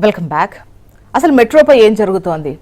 Welcome back. అసలు మెట్రోపై ఏం జరుగుతోంది?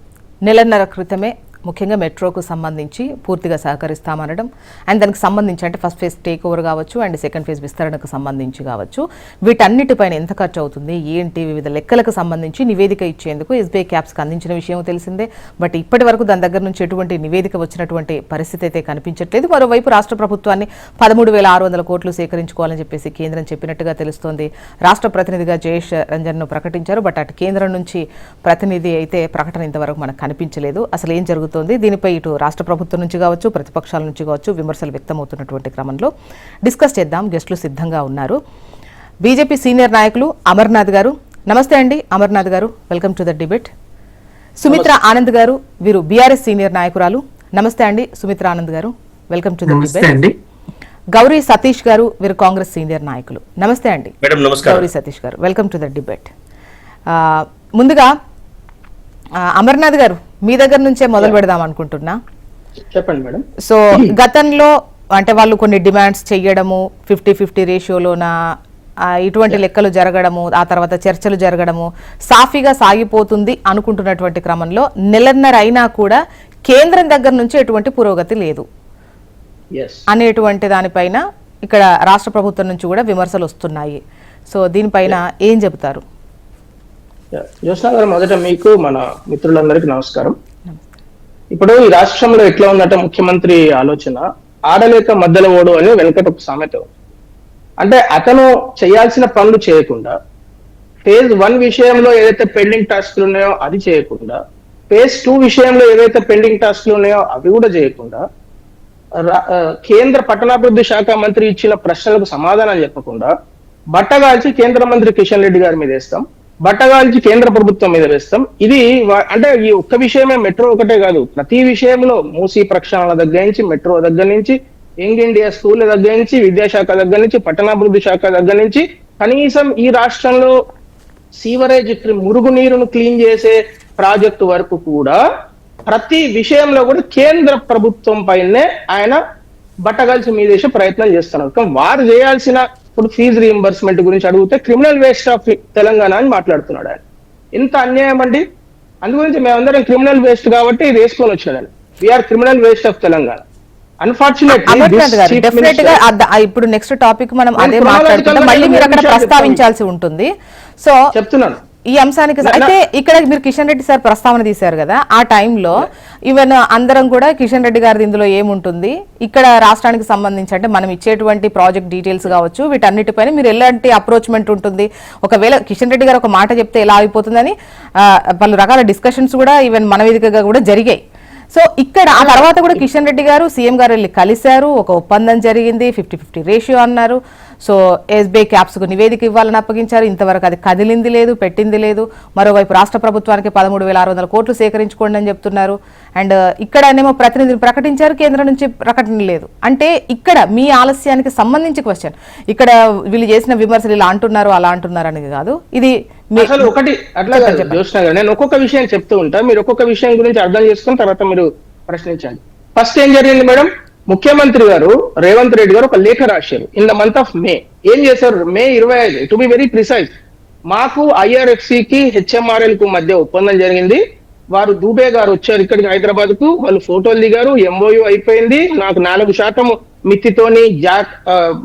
నెలన్నర క్రితమే ముఖ్యంగా మెట్రోకు సంబంధించి పూర్తిగా సహకరిస్తామనడం అండ్ దానికి సంబంధించి అంటే ఫస్ట్ ఫేజ్ టేక్ ఓవర్ కావచ్చు అండ్ సెకండ్ ఫేజ్ విస్తరణకు సంబంధించి కావచ్చు, వీటన్నిటిపైన ఎంత ఖర్చు అవుతుంది ఏంటి వివిధ లెక్కలకు సంబంధించి నివేదిక ఇచ్చేందుకు ఎస్బీఐ క్యాప్స్కి అందించిన విషయం తెలిసిందే. బట్ ఇప్పటి వరకు దాని దగ్గర నుంచి ఎటువంటి నివేదిక వచ్చినటువంటి పరిస్థితి అయితే కనిపించట్లేదు. మరోవైపు రాష్ట్ర ప్రభుత్వాన్ని 13,600 కోట్లు సేకరించుకోవాలని చెప్పేసి కేంద్రం చెప్పినట్టుగా తెలుస్తోంది. రాష్ట్ర ప్రతినిధిగా జయేష్ రంజన్ను ప్రకటించారు. బట్ అటు కేంద్రం నుంచి ప్రతినిధి అయితే ప్రకటన ఇంతవరకు మనకు కనిపించలేదు. అసలు ఏం జరుగుతుంది దీనిపై ఇటు రాష్ట్ర ప్రభుత్వం నుంచి కావచ్చు, ప్రతిపక్షాల నుంచి కావచ్చు విమర్శలు వ్యక్తమవుతున్నటువంటి క్రమంలో డిస్కస్ చేద్దాం. గెస్టులు సిద్ధంగా ఉన్నారు. బీజేపీ సీనియర్ నాయకులు అమర్నాథ్ గారు. నమస్తే అండి అమర్నాథ్ గారు, welcome to the debate. Sumitra Anand గారు, వీరు బీఆర్ఎస్ సీనియర్ నాయకురాలు. నమస్తే అండి సుమిత్ర ఆనంద్ గారు, welcome to the debate. Gauri Satish గారు, వీరు కాంగ్రెస్ సీనియర్ నాయకులు. నమస్తే అండి గౌరీ సతీష్ గారు, వెల్కమ్ టు ద డిబేట్. ముందుగా అమర్నాథ్ గారు, మీ దగ్గర నుంచే మొదలు పెడదాం అనుకుంటున్నా. చెప్పండి మేడం. సో గతంలో అంటే వాళ్ళు కొన్ని డిమాండ్స్ చెయ్యడము 50-50 రేషియోలోన ఇటువంటి లెక్కలు జరగడము, ఆ తర్వాత చర్చలు జరగడము సాఫీగా సాగిపోతుంది అనుకుంటున్నటువంటి క్రమంలో నెలన్నర అయినా కూడా కేంద్రం దగ్గర నుంచి ఎటువంటి పురోగతి లేదు అనేటువంటి దానిపైన ఇక్కడ రాష్ట్ర ప్రభుత్వం నుంచి కూడా విమర్శలు వస్తున్నాయి. సో దీనిపైన ఏం చెబుతారు? జ్యోత్స్న గారు, మొదట మీకు మన మిత్రులందరికీ నమస్కారం. ఇప్పుడు ఈ రాష్ట్రంలో ఎట్లా ఉందంటే ముఖ్యమంత్రి ఆలోచన ఆడలేక మధ్యలో ఓడు అని వెనకట ఒక సామెత ఉంది. అంటే అతను చేయాల్సిన పనులు చేయకుండా ఫేజ్ 1 విషయంలో ఏదైతే పెండింగ్ టాస్క్లు ఉన్నాయో అది చేయకుండా, ఫేజ్ 2 విషయంలో ఏదైతే పెండింగ్ టాస్క్లు ఉన్నాయో అవి కూడా చేయకుండా, కేంద్ర పట్టణాభివృద్ధి శాఖ మంత్రి ఇచ్చిన ప్రశ్నలకు సమాధానం చెప్పకుండా బట్టగాల్చి కేంద్ర మంత్రి కిషన్ రెడ్డి గారి మీద వేస్తాం, బట్టగాల్చి కేంద్ర ప్రభుత్వం మీద వేస్తాం. ఇది అంటే ఈ ఒక్క విషయమే, మెట్రో ఒకటే కాదు, ప్రతి విషయంలో మూసీ ప్రక్షాళన దగ్గర నుంచి, మెట్రో దగ్గర నుంచి, యంగ్ ఇండియా స్కూల్ దగ్గర నుంచి, విద్యాశాఖ దగ్గర నుంచి, పట్టణాభివృద్ధి శాఖ దగ్గర నుంచి, కనీసం ఈ రాష్ట్రంలో సీవరేజ్ మురుగునీరును క్లీన్ చేసే ప్రాజెక్టు వరకు కూడా ప్రతి విషయంలో కూడా కేంద్ర ప్రభుత్వం పైనే ఆయన బట్టగాల్చి మీదేసే ప్రయత్నం చేస్తున్నారు. కానీ వారు చేయాల్సిన, ఇప్పుడు ఫీజు రీఎంబర్స్మెంట్ గురించి అడిగితే క్రిమినల్ వేస్ట్ ఆఫ్ తెలంగాణ అని మాట్లాడుతున్నాడు ఆయన. ఎంత అన్యాయం అండి! అందు గురించి మేమందరం క్రిమినల్ వేస్ట్ కాబట్టి ఇది వేసుకొని వచ్చాడు. We are criminal waste of Telangana. ఇప్పుడు నెక్స్ట్ టాపిక్ మనం అదే మాట్లాడుకుంటాం, మళ్ళీ మీరు అక్కడ ప్రస్తావించాల్సి ఉంటుంది. సో చెప్తున్నాను ఈ అంశానికి. అయితే ఇక్కడ మీరు కిషన్ రెడ్డి సార్ ప్రస్తావన తీశారు కదా, ఆ టైంలో ఈవెన్ అందరం కూడా కిషన్ రెడ్డి గారిది ఇందులో ఏముంటుంది, ఇక్కడ రాష్ట్రానికి సంబంధించి అంటే మనం ఇచ్చేటువంటి ప్రాజెక్ట్ డీటెయిల్స్ కావచ్చు, వీటన్నిటిపైన మీరు ఎలాంటి అప్రోచ్మెంట్ ఉంటుంది, ఒకవేళ కిషన్ రెడ్డి గారు ఒక మాట చెప్తే ఎలా అయిపోతుందని పలు రకాల డిస్కషన్స్ కూడా ఈవెన్ మన వేదికగా కూడా జరిగాయి. సో ఇక్కడ ఆ తర్వాత కూడా కిషన్ రెడ్డి గారు సీఎం గారు వెళ్ళి కలిశారు, ఒక ఒప్పందం జరిగింది, 50-50 రేషియో అన్నారు. సో ఎస్బీఐ క్యాప్స్కు నివేదిక ఇవ్వాలని అప్పగించారు. ఇంతవరకు అది కదిలింది లేదు, పెట్టింది లేదు. మరోవైపు రాష్ట్ర ప్రభుత్వానికి 13,600 కోట్లు సేకరించుకోండి అని చెప్తున్నారు. అండ్ ఇక్కడనేమో ప్రతినిధిని ప్రకటించారు, కేంద్రం నుంచి ప్రకటన లేదు. అంటే ఇక్కడ మీ ఆలస్యానికి సంబంధించి క్వశ్చన్, ఇక్కడ వీళ్ళు చేసిన విమర్శలు ఇలా అంటున్నారు అలా అంటున్నారు అనేది కాదు, ఇది అసలు ఒకటి అట్లా జ్యోత్స్న గారు. నేను ఒక్కొక్క విషయం చెప్తూ ఉంటా, మీరు ఒక్కొక్క విషయం గురించి అర్థం చేసుకుని తర్వాత మీరు ప్రశ్నించండి. ఫస్ట్ ఏం జరిగింది మేడం, ముఖ్యమంత్రి గారు రేవంత్ రెడ్డి గారు ఒక లేఖ రాశారు in the month of May. ఏం చేశారు? May 25, to be very precise, మాకు IRFC కి HMRL కు మధ్య ఒప్పందం జరిగింది. వారు దూబే గారు వచ్చారు ఇక్కడికి హైదరాబాద్ కు, వాళ్ళు ఫోటోలు దిగారు, MOU అయిపోయింది. నాకు 4% మిత్తితోని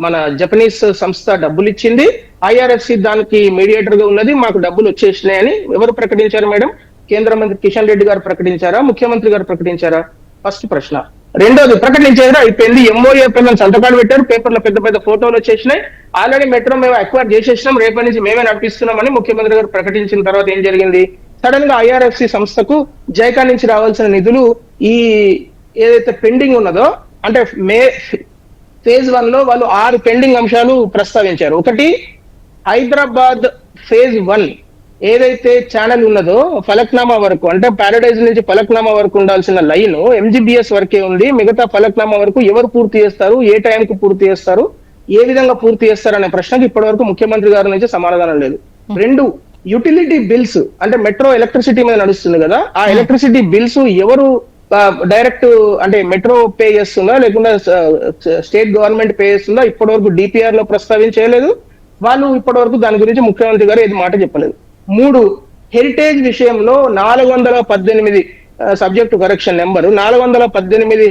మన జపనీస్ సంస్థ డబ్బులు ఇచ్చింది, IRFC దానికి మీడియేటర్ గా ఉన్నది, మాకు డబ్బులు వచ్చేసినాయని ఎవరు ప్రకటించారు మేడం? కేంద్ర మంత్రి కిషన్ రెడ్డి గారు ప్రకటించారా, ముఖ్యమంత్రి గారు ప్రకటించారా? ఫస్ట్ ప్రశ్న. రెండోది, ప్రకటించారా? అయిపోయింది, MOU అయిపోయిందని సంతకాలు పెట్టారు, పేపర్లో పెద్ద పెద్ద ఫోటోలు వచ్చేసినాయి, ఆల్రెడీ మెట్రో మేము అక్వైర్ చేసేసినాం, రేపటి నుంచి మేమే నడిపిస్తున్నామని ముఖ్యమంత్రి గారు ప్రకటించిన తర్వాత ఏం జరిగింది? సడన్ గా IRFC సంస్థకు జైకా నుంచి రావాల్సిన నిధులు ఈ ఏదైతే పెండింగ్ ఉన్నదో, అంటే ఫేజ్ 1 లో వాళ్ళు 6 పెండింగ్ అంశాలు ప్రస్తావించారు. ఒకటి, హైదరాబాద్ ఫేజ్ 1 ఏదైతే ఛానల్ ఉన్నదో ఫలక్నామా వరకు, అంటే ప్యారడైజ్ నుంచి ఫలక్నామా వరకు ఉండాల్సిన లైన్ MGBS వరకే ఉంది. మిగతా ఫలక్నామా వరకు ఎవరు పూర్తి చేస్తారు, ఏ టైంకు పూర్తి చేస్తారు, ఏ విధంగా పూర్తి చేస్తారు అనే ప్రశ్నకి ఇప్పటి వరకు ముఖ్యమంత్రి గారి నుంచి సమాధానం లేదు. 2, యుటిలిటీ బిల్స్, అంటే మెట్రో ఎలక్ట్రిసిటీ మీద నడుస్తుంది కదా, ఆ ఎలక్ట్రిసిటీ బిల్స్ ఎవరు డైరెక్ట్ అంటే మెట్రో పే చేస్తుందా లేకుండా స్టేట్ గవర్నమెంట్ పే చేస్తుందా, ఇప్పటి వరకు DPR లో ప్రస్తావించలేదు. వాళ్ళు ఇప్పటి వరకు దాని గురించి ముఖ్యమంత్రి గారు ఏది మాట చెప్పలేదు. 3, హెరిటేజ్ విషయంలో 418 సబ్జెక్టు కరెక్షన్ నెంబరు 418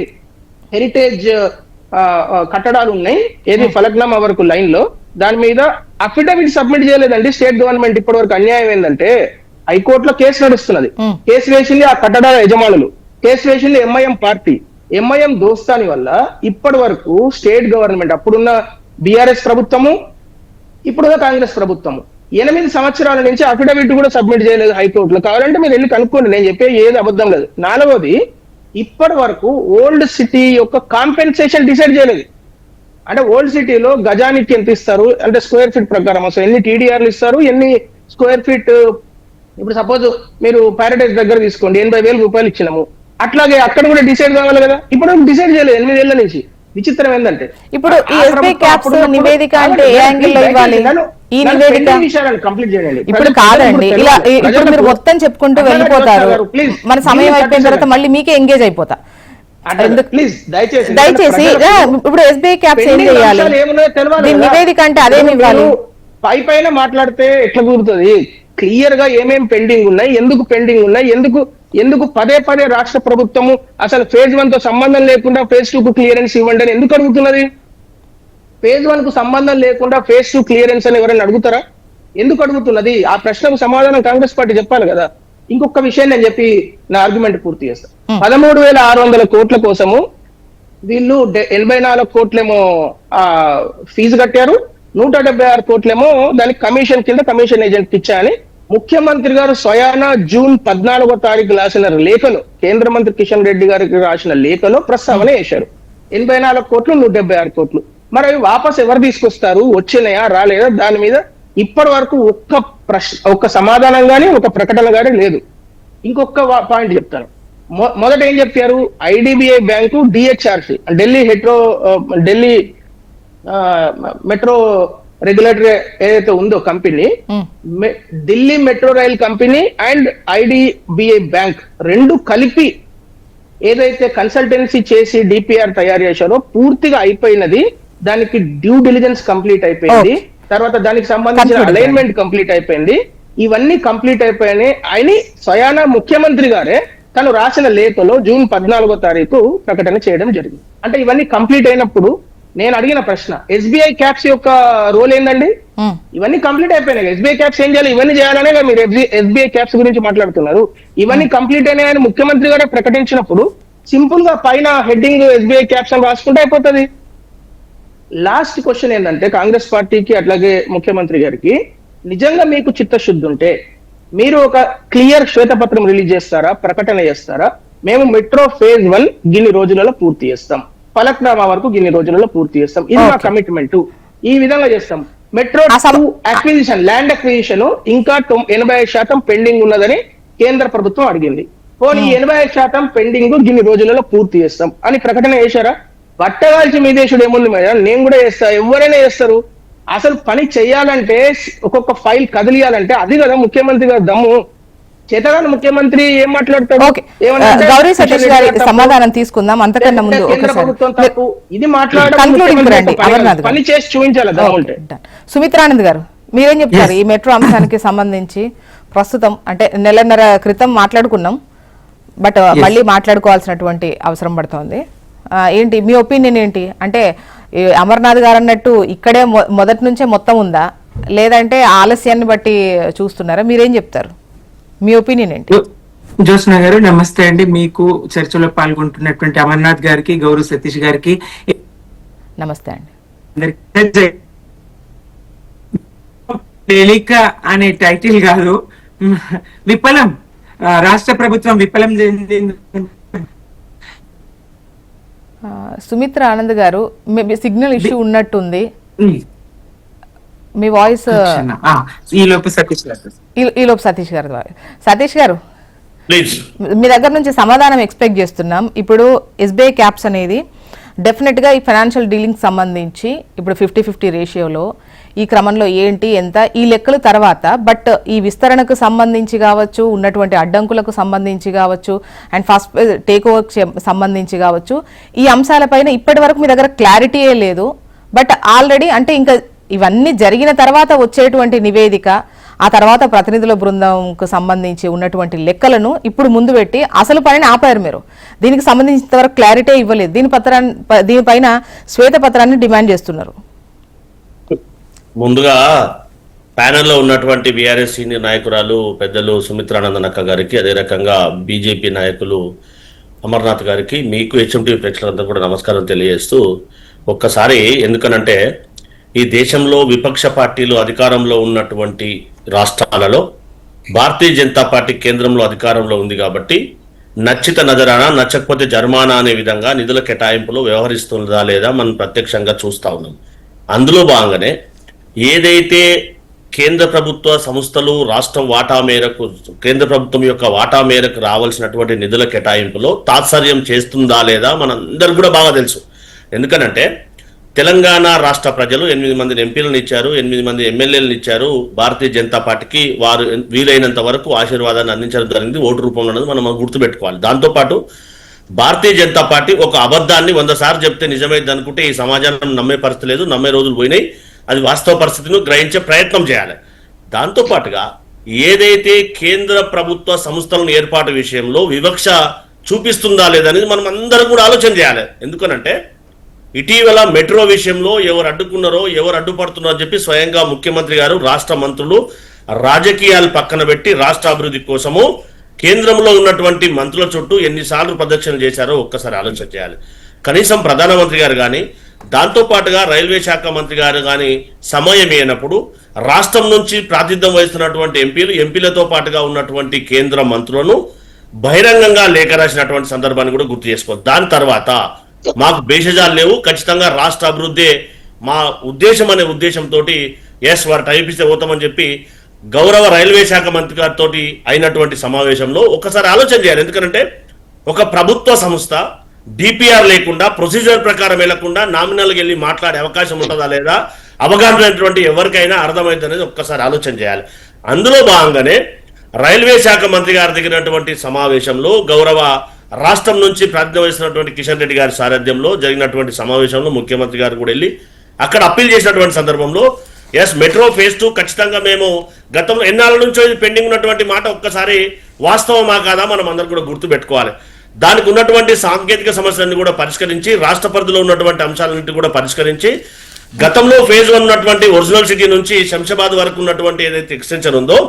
హెరిటేజ్ కట్టడాలు ఉన్నాయి, ఏది ఫలక్నామా వరకు లైన్ లో. దాని మీద అఫిడవిట్ సబ్మిట్ చేయలేదండి స్టేట్ గవర్నమెంట్. ఇప్పటి వరకు అన్యాయం ఏంటంటే హైకోర్టులో కేసు నడుస్తున్నది. కేసు వేసింది ఆ కట్టడాల యజమానులు, కేసు వేసింది ఎంఐఎం పార్టీ. ఎంఐఎం దోస్తాని వల్ల ఇప్పటి వరకు స్టేట్ గవర్నమెంట్, అప్పుడున్న బీఆర్ఎస్ ప్రభుత్వము, ఇప్పుడున్న కాంగ్రెస్ ప్రభుత్వము 8 సంవత్సరాల నుంచి అఫిడవిట్ కూడా సబ్మిట్ చేయలేదు హైకోర్టులో. కావాలంటే మీరు వెళ్ళి కనుక్కోండి, నేను చెప్పే ఏది అబద్ధం లేదు. 4వది, ఇప్పటి వరకు ఓల్డ్ సిటీ యొక్క కాంపెన్సేషన్ డిసైడ్ చేయలేదు. అంటే ఓల్డ్ సిటీలో గజానికి ఎంత ఇస్తారు అంటే స్క్వేర్ ఫీట్ ప్రకారం అసలు ఎన్ని టీడీఆర్లు ఇస్తారు, ఎన్ని స్క్వేర్ ఫీట్. ఇప్పుడు సపోజ్ మీరు ప్యారడైజ్ దగ్గర తీసుకోండి, 80,000 రూపాయలు ఇచ్చినాము. అట్లాగే అక్కడ కూడా డిసైడ్ కావాలి కదా, ఇప్పుడు డిసైడ్ చేయలేదు 8 ఏళ్ల నుంచి. విచిత్రం ఏంటంటే ఇప్పుడు ఈ ఎస్బీఐ క్యాప్స్ నివేదిక అంటే ఏ యాంగిల్ లో ఇవ్వాలి? ఈ నివేదిక కంప్లీట్ చేయండి. ఇప్పుడు కాదండి, ఇలా ఇప్పుడు మీరు మొత్తం చెప్పుకుంటూ వెళ్ళిపోతారు. మన సమయం అయిపోయిన తర్వాత మళ్ళీ మీకే ఎంగేజ్ అయిపోతా. ప్లీజ్ దయచేసి ఇప్పుడు ఎస్బీఐ క్యాప్స్ ఏం చేయాలి, దీని నివేదిక అంటే అదేమి ఇవ్వాలి? పైన మాట్లాడితే ఎట్లా కుదురుతుంది? క్లియర్ గా ఏమేం పెండింగ్ ఉన్నాయి, ఎందుకు పెండింగ్ ఉన్నాయి, ఎందుకు పదే పదే రాష్ట్ర ప్రభుత్వము అసలు ఫేజ్ 1 తో సంబంధం లేకుండా ఫేజ్ 2 కు క్లియరెన్స్ ఇవ్వండి అని ఎందుకు అడుగుతున్నది? ఫేజ్ 1 కు సంబంధం లేకుండా ఫేజ్ 2 క్లియరెన్స్ అని ఎవరైనా అడుగుతారా? ఎందుకు అడుగుతున్నది? ఆ ప్రశ్నకు సమాధానం కాంగ్రెస్ పార్టీ చెప్పాలి కదా. ఇంకొక విషయం నేను చెప్పి నా ఆర్గ్యుమెంట్ పూర్తి చేస్తాను. 13,600 కోట్ల కోసము వీళ్ళు 84 కోట్లేమో ఫీజు కట్టారు, 176 కోట్లేమో దానికి కమిషన్ కింద కమిషన్ ఏజెంట్ ఇచ్చాయని ముఖ్యమంత్రి గారు స్వయాన జూన్ 14వ తారీఖు రాసిన లేఖలో, కేంద్ర మంత్రి కిషన్ రెడ్డి గారికి రాసిన లేఖలో ప్రస్తావన చేశారు. 84 కోట్లు 176 కోట్లు. మరి అవి వాపస్ ఎవరు తీసుకొస్తారు, వచ్చినాయా రాలేదా, దాని మీద ఇప్పటి వరకు ఒక్క సమాధానం గానీ ఒక ప్రకటన గానీ లేదు. ఇంకొక పాయింట్ చెప్తాను. మొదట ఏం చెప్పారు? IDBI bank DHRC, Delhi Metro regulatory ఏదైతే ఉందో company, Delhi Metro Rail company and IDBI bank రెండు కలిపి ఏదైతే కన్సల్టెన్సీ చేసి డిపిఆర్ తయారు చేశారో పూర్తిగా అయిపోయినది. దానికి డ్యూ డిలిజెన్స్ కంప్లీట్ అయిపోయింది, తర్వాత దానికి సంబంధించిన అలైన్మెంట్ కంప్లీట్ అయిపోయింది. ఇవన్నీ కంప్లీట్ అయిపోయాయి అని స్వయాన ముఖ్యమంత్రి గారే తను రాసిన లేఖలో జూన్ 14వ తారీఖు ప్రకటన చేయడం జరిగింది. అంటే ఇవన్నీ కంప్లీట్ అయినప్పుడు నేను అడిగిన ప్రశ్న, ఎస్బీఐ క్యాప్స్ యొక్క రోల్ ఏందండి? ఇవన్నీ కంప్లీట్ అయిపోయినాయి, ఎస్బీఐ క్యాప్స్ ఏం చేయాలి? ఇవన్నీ చేయాలనే మీరు ఎస్బీఐ క్యాప్స్ గురించి మాట్లాడుతున్నారు. ఇవన్నీ కంప్లీట్ అయినాయని ముఖ్యమంత్రి గారు ప్రకటించినప్పుడు సింపుల్ గా పైన హెడ్డింగ్ ఎస్బీఐ క్యాప్స్ అని రాసుకుంటే అయిపోతుంది. లాస్ట్ క్వశ్చన్ ఏంటంటే కాంగ్రెస్ పార్టీకి అట్లాగే ముఖ్యమంత్రి గారికి, నిజంగా మీకు చిత్తశుద్ధి ఉంటే మీరు ఒక క్లియర్ శ్వేతపత్రం రిలీజ్ చేస్తారా, ప్రకటన చేస్తారా? మేము మెట్రో ఫేజ్ 1 గిన్ని రోజులలో పూర్తి చేస్తాం, ఫలక్నామా వరకు గిన్ని రోజులలో పూర్తి చేస్తాం, ఇది మా కమిట్మెంట్, ఈ విధంగా చేస్తాం. మెట్రో అక్విజిషన్, ల్యాండ్ అక్విజిషన్ ఇంకా 85% పెండింగ్ ఉన్నదని కేంద్ర ప్రభుత్వం అడిగింది. పోనీ 85% పెండింగ్ గిన్ని రోజులలో పూర్తి చేస్తాం అని ప్రకటన చేశారా? పట్టగాల్చి మీ దేశుడు ఏముంది మేడం, నేను కూడా చేస్తా, ఎవరైనా చేస్తారు. అసలు పని చెయ్యాలంటే, ఒక్కొక్క ఫైల్ కదిలియాలంటే అది కదా ముఖ్యమంత్రి గారు దమ్ము. చేతగాని ముఖ్యమంత్రి ఏం మాట్లాడతాడు? గౌరీ సతీష్ గారి సమాధానం తీసుకుందాం. అంతకన్నా ముందు ఇది మాట్లాడాలి, పని చేసి చూపించాలి దమ్ము ఉంటే. సుమిత్రానంద్ గారు మీరేం చెప్తారు ఈ మెట్రో అంశానికి సంబంధించి? ప్రస్తుతం అంటే నెలన్నర క్రితం మాట్లాడుకున్నాం, బట్ మళ్ళీ మాట్లాడుకోవాల్సినటువంటి అవసరం పడుతోంది. ఏంటి మీ ఒపీనియన్ ఏంటి? అంటే అమర్నాథ్ గారు అన్నట్టు ఇక్కడే మొదటి నుంచే మొత్తం ఉందా, లేదంటే ఆలస్యాన్ని బట్టి చూస్తున్నారా? మీరేం చెప్తారు? మీ ఒపీనియన్ ఏంటి? జ్యోత్స్న గారు నమస్తే అండి. మీకు చర్చలో పాల్గొంటున్నటువంటి అమర్నాథ్ గారికి, గౌరవ్ సతీష్ గారికి నమస్తే అండి. తేలిక అనే టైటిల్ కాదు, విఫలం, రాష్ట్ర ప్రభుత్వం విఫలం చెందింది. సుమిత్ర ఆనంద్ గారు, సిగ్నల్ ఇష్యూ ఉన్నట్టుంది, మీ వాయిస్ ఈలోపు సతీష్ గారు. సతీష్ గారు మీ దగ్గర నుంచి సమాధానం ఎక్స్పెక్ట్ చేస్తున్నాం. ఇప్పుడు ఎస్బీఐ క్యాప్స్ అనేది డెఫినెట్ గా ఈ ఫైనాన్షియల్ డీలింగ్ సంబంధించి ఇప్పుడు 50-50 రేషియోలో ఈ క్రమంలో ఏంటి ఎంత ఈ లెక్కలు తర్వాత, బట్ ఈ విస్తరణకు సంబంధించి కావచ్చు, ఉన్నటువంటి అడ్డంకులకు సంబంధించి కావచ్చు, అండ్ ఫస్ట్ టేక్ ఓవర్ సంబంధించి కావచ్చు, ఈ అంశాలపైన ఇప్పటి వరకు మీ దగ్గర క్లారిటీయే లేదు. బట్ ఆల్రెడీ అంటే ఇంకా ఇవన్నీ జరిగిన తర్వాత వచ్చేటువంటి నివేదిక, ఆ తర్వాత ప్రతినిధుల బృందంకు సంబంధించి ఉన్నటువంటి లెక్కలను ఇప్పుడు ముందు పెట్టి అసలు పనిని ఆపారు మీరు. దీనికి సంబంధించిన వరకు క్లారిటీ ఇవ్వలేదు. దీనిపైన శ్వేతపత్రాన్ని డిమాండ్ చేస్తున్నారు. ముందుగా ప్యానెల్లో ఉన్నటువంటి బీఆర్ఎస్ సీనియర్ నాయకురాలు పెద్దలు సుమిత్రానందన్ అక్క గారికి, అదే రకంగా బీజేపీ నాయకులు అమర్నాథ్ గారికి, మీకు హెచ్ఎంటీ ప్రేక్షకులందరూ కూడా నమస్కారం తెలియజేస్తూ, ఒక్కసారి ఎందుకనంటే ఈ దేశంలో విపక్ష పార్టీలు అధికారంలో ఉన్నటువంటి రాష్ట్రాలలో భారతీయ జనతా పార్టీ కేంద్రంలో అధికారంలో ఉంది కాబట్టి నచ్చిత నజరానా నచ్చకపోతే జర్మానా అనే విధంగా నిధుల కేటాయింపులో వ్యవహరిస్తుందా లేదా మనం ప్రత్యక్షంగా చూస్తా ఉన్నాం. అందులో భాగంగానే ఏదైతే కేంద్ర ప్రభుత్వ సంస్థలు రాష్ట్రం వాటా మేరకు, కేంద్ర ప్రభుత్వం యొక్క వాటా మేరకు రావాల్సినటువంటి నిధుల కేటాయింపులో తాత్సర్యం చేస్తుందా లేదా మనందరికి కూడా బాగా తెలుసు. ఎందుకనంటే తెలంగాణ రాష్ట్ర ప్రజలు 8 మంది ఎంపీలను ఇచ్చారు, 8 మంది ఎమ్మెల్యేలను ఇచ్చారు. భారతీయ జనతా పార్టీకి వారు వీలైనంత వరకు ఆశీర్వాదాన్ని అందించడం జరిగింది ఓటు రూపంలో అనేది మనం గుర్తుపెట్టుకోవాలి. దాంతోపాటు భారతీయ జనతా పార్టీ ఒక అబద్ధాన్ని 100 సార్లు చెప్తే నిజమైంది అనుకుంటే ఈ సమాజాన్ని నమ్మే పరిస్థితి లేదు, నమ్మే రోజులు పోయినాయి. అది వాస్తవ పరిస్థితిని గ్రహించే ప్రయత్నం చేయాలి. దాంతో పాటుగా ఏదైతే కేంద్ర ప్రభుత్వ సంస్థలను ఏర్పాటు విషయంలో వివక్ష చూపిస్తుందా లేదనేది మనం అందరం కూడా ఆలోచన చేయాలి. ఎందుకనంటే ఇటీవల మెట్రో విషయంలో ఎవరు అడ్డుకున్నారో, ఎవరు అడ్డుపడుతున్నారో చెప్పి స్వయంగా ముఖ్యమంత్రి గారు, రాష్ట్ర మంత్రులు రాజకీయాలు పక్కన పెట్టి రాష్ట్ర అభివృద్ధి కోసము కేంద్రంలో ఉన్నటువంటి మంత్రుల చుట్టూ ఎన్నిసార్లు ప్రదక్షిణలు చేశారో ఒక్కసారి ఆలోచన చేయాలి. కనీసం ప్రధానమంత్రి గారు కానీ, దాంతో పాటుగా రైల్వే శాఖ మంత్రి గారు కానీ సమయం అయినప్పుడు రాష్ట్రం నుంచి ప్రాతినిధ్యం వహిస్తున్నటువంటి ఎంపీలతో పాటుగా ఉన్నటువంటి కేంద్ర మంత్రులను బహిరంగంగా లేఖ రాసినటువంటి సందర్భాన్ని కూడా గుర్తు చేసుకోవాలి. దాని తర్వాత మాకు భేషజాలు లేవు, ఖచ్చితంగా రాష్ట్ర అభివృద్ధి మా ఉద్దేశం అనే ఉద్దేశంతో వారు టైం ఇస్తే పోతామని చెప్పి గౌరవ రైల్వే శాఖ మంత్రి గారితో అయినటువంటి సమావేశంలో ఒకసారి ఆలోచన చేయాలి. ఎందుకంటే ఒక ప్రభుత్వ సంస్థ డిపిఆర్ లేకుండా, ప్రొసీజర్ ప్రకారం వెళ్లకుండా నామినల్గా వెళ్ళి మాట్లాడే అవకాశం ఉంటుందా లేదా, అవగాహనటువంటి ఎవరికైనా అర్థమైంది అనేది ఒక్కసారి ఆలోచన చేయాలి. అందులో భాగంగానే రైల్వే శాఖ మంత్రి గారి దగ్గరటువంటి సమావేశంలో గౌరవ రాష్ట్రం నుంచి ప్రాతినిధ్యం వహిస్తున్నటువంటి కిషన్ రెడ్డి గారి సారథ్యంలో జరిగినటువంటి సమావేశంలో ముఖ్యమంత్రి గారు కూడా వెళ్ళి అక్కడ అప్పీల్ చేసినటువంటి సందర్భంలో మెట్రో ఫేజ్ 2 ఖచ్చితంగా మేము గతంలో ఎన్నాళ్ళ నుంచో ఇది పెండింగ్ ఉన్నటువంటి మాట ఒక్కసారి వాస్తవమా కాదా మనం అందరం కూడా గుర్తుపెట్టుకోవాలి. దానికి ఉన్నటువంటి సాంకేతిక సమస్యలన్నీ కూడా పరిష్కరించి, రాష్ట్ర పరిధిలో ఉన్నటువంటి అంశాలన్నింటి కూడా పరిష్కరించి, గతంలో ఫేజ్ 1 ఉన్నటువంటి ఒరిజినల్ సిటీ నుంచి శంషాబాద్ వరకు ఉన్నటువంటి ఏదైతే ఎక్స్టెన్షన్ ఉందో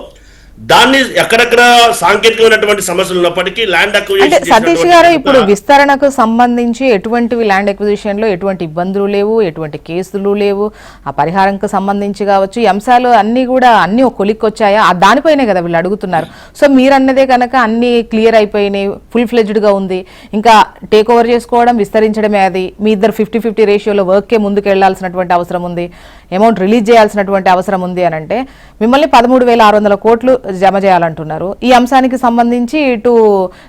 దాన్ని ఎక్కడెక్కడ సాంకేతికమైనటువంటి సమస్యలు ఉన్నప్పటికీ ల్యాండ్ అక్విజిషన్. సతీష్ గారు, ఇప్పుడు విస్తరణకు సంబంధించి ఎటువంటివి ల్యాండ్ అక్విజిషన్ లో ఎటువంటి ఇబ్బందులు లేవు, ఎటువంటి కేసులు లేవు, ఆ పరిహారంకు సంబంధించి కావచ్చు, ఈ అంశాలు అన్ని కూడా అన్ని ఒక కొలిక్కొచ్చాయా దానిపైనే కదా వీళ్ళు అడుగుతున్నారు. సో మీరు అన్నదే కనుక అన్ని క్లియర్ అయిపోయినాయి, ఫుల్ ఫ్లెడ్జ్డ్ గా ఉంది, ఇంకా టేక్ ఓవర్ చేసుకోవడం విస్తరించడమే. అది మీ ఇద్దరు 50-50 రేషియోలో వర్కే ముందుకు వెళ్లాల్సినటువంటి అవసరం ఉంది, అమౌంట్ రిలీజ్ చేయాల్సినటువంటి అవసరం ఉంది అని అంటే మిమ్మల్ని 13,600 కోట్లు జమ చేయాలంటున్నారు. ఈ అంశానికి సంబంధించి ఇటు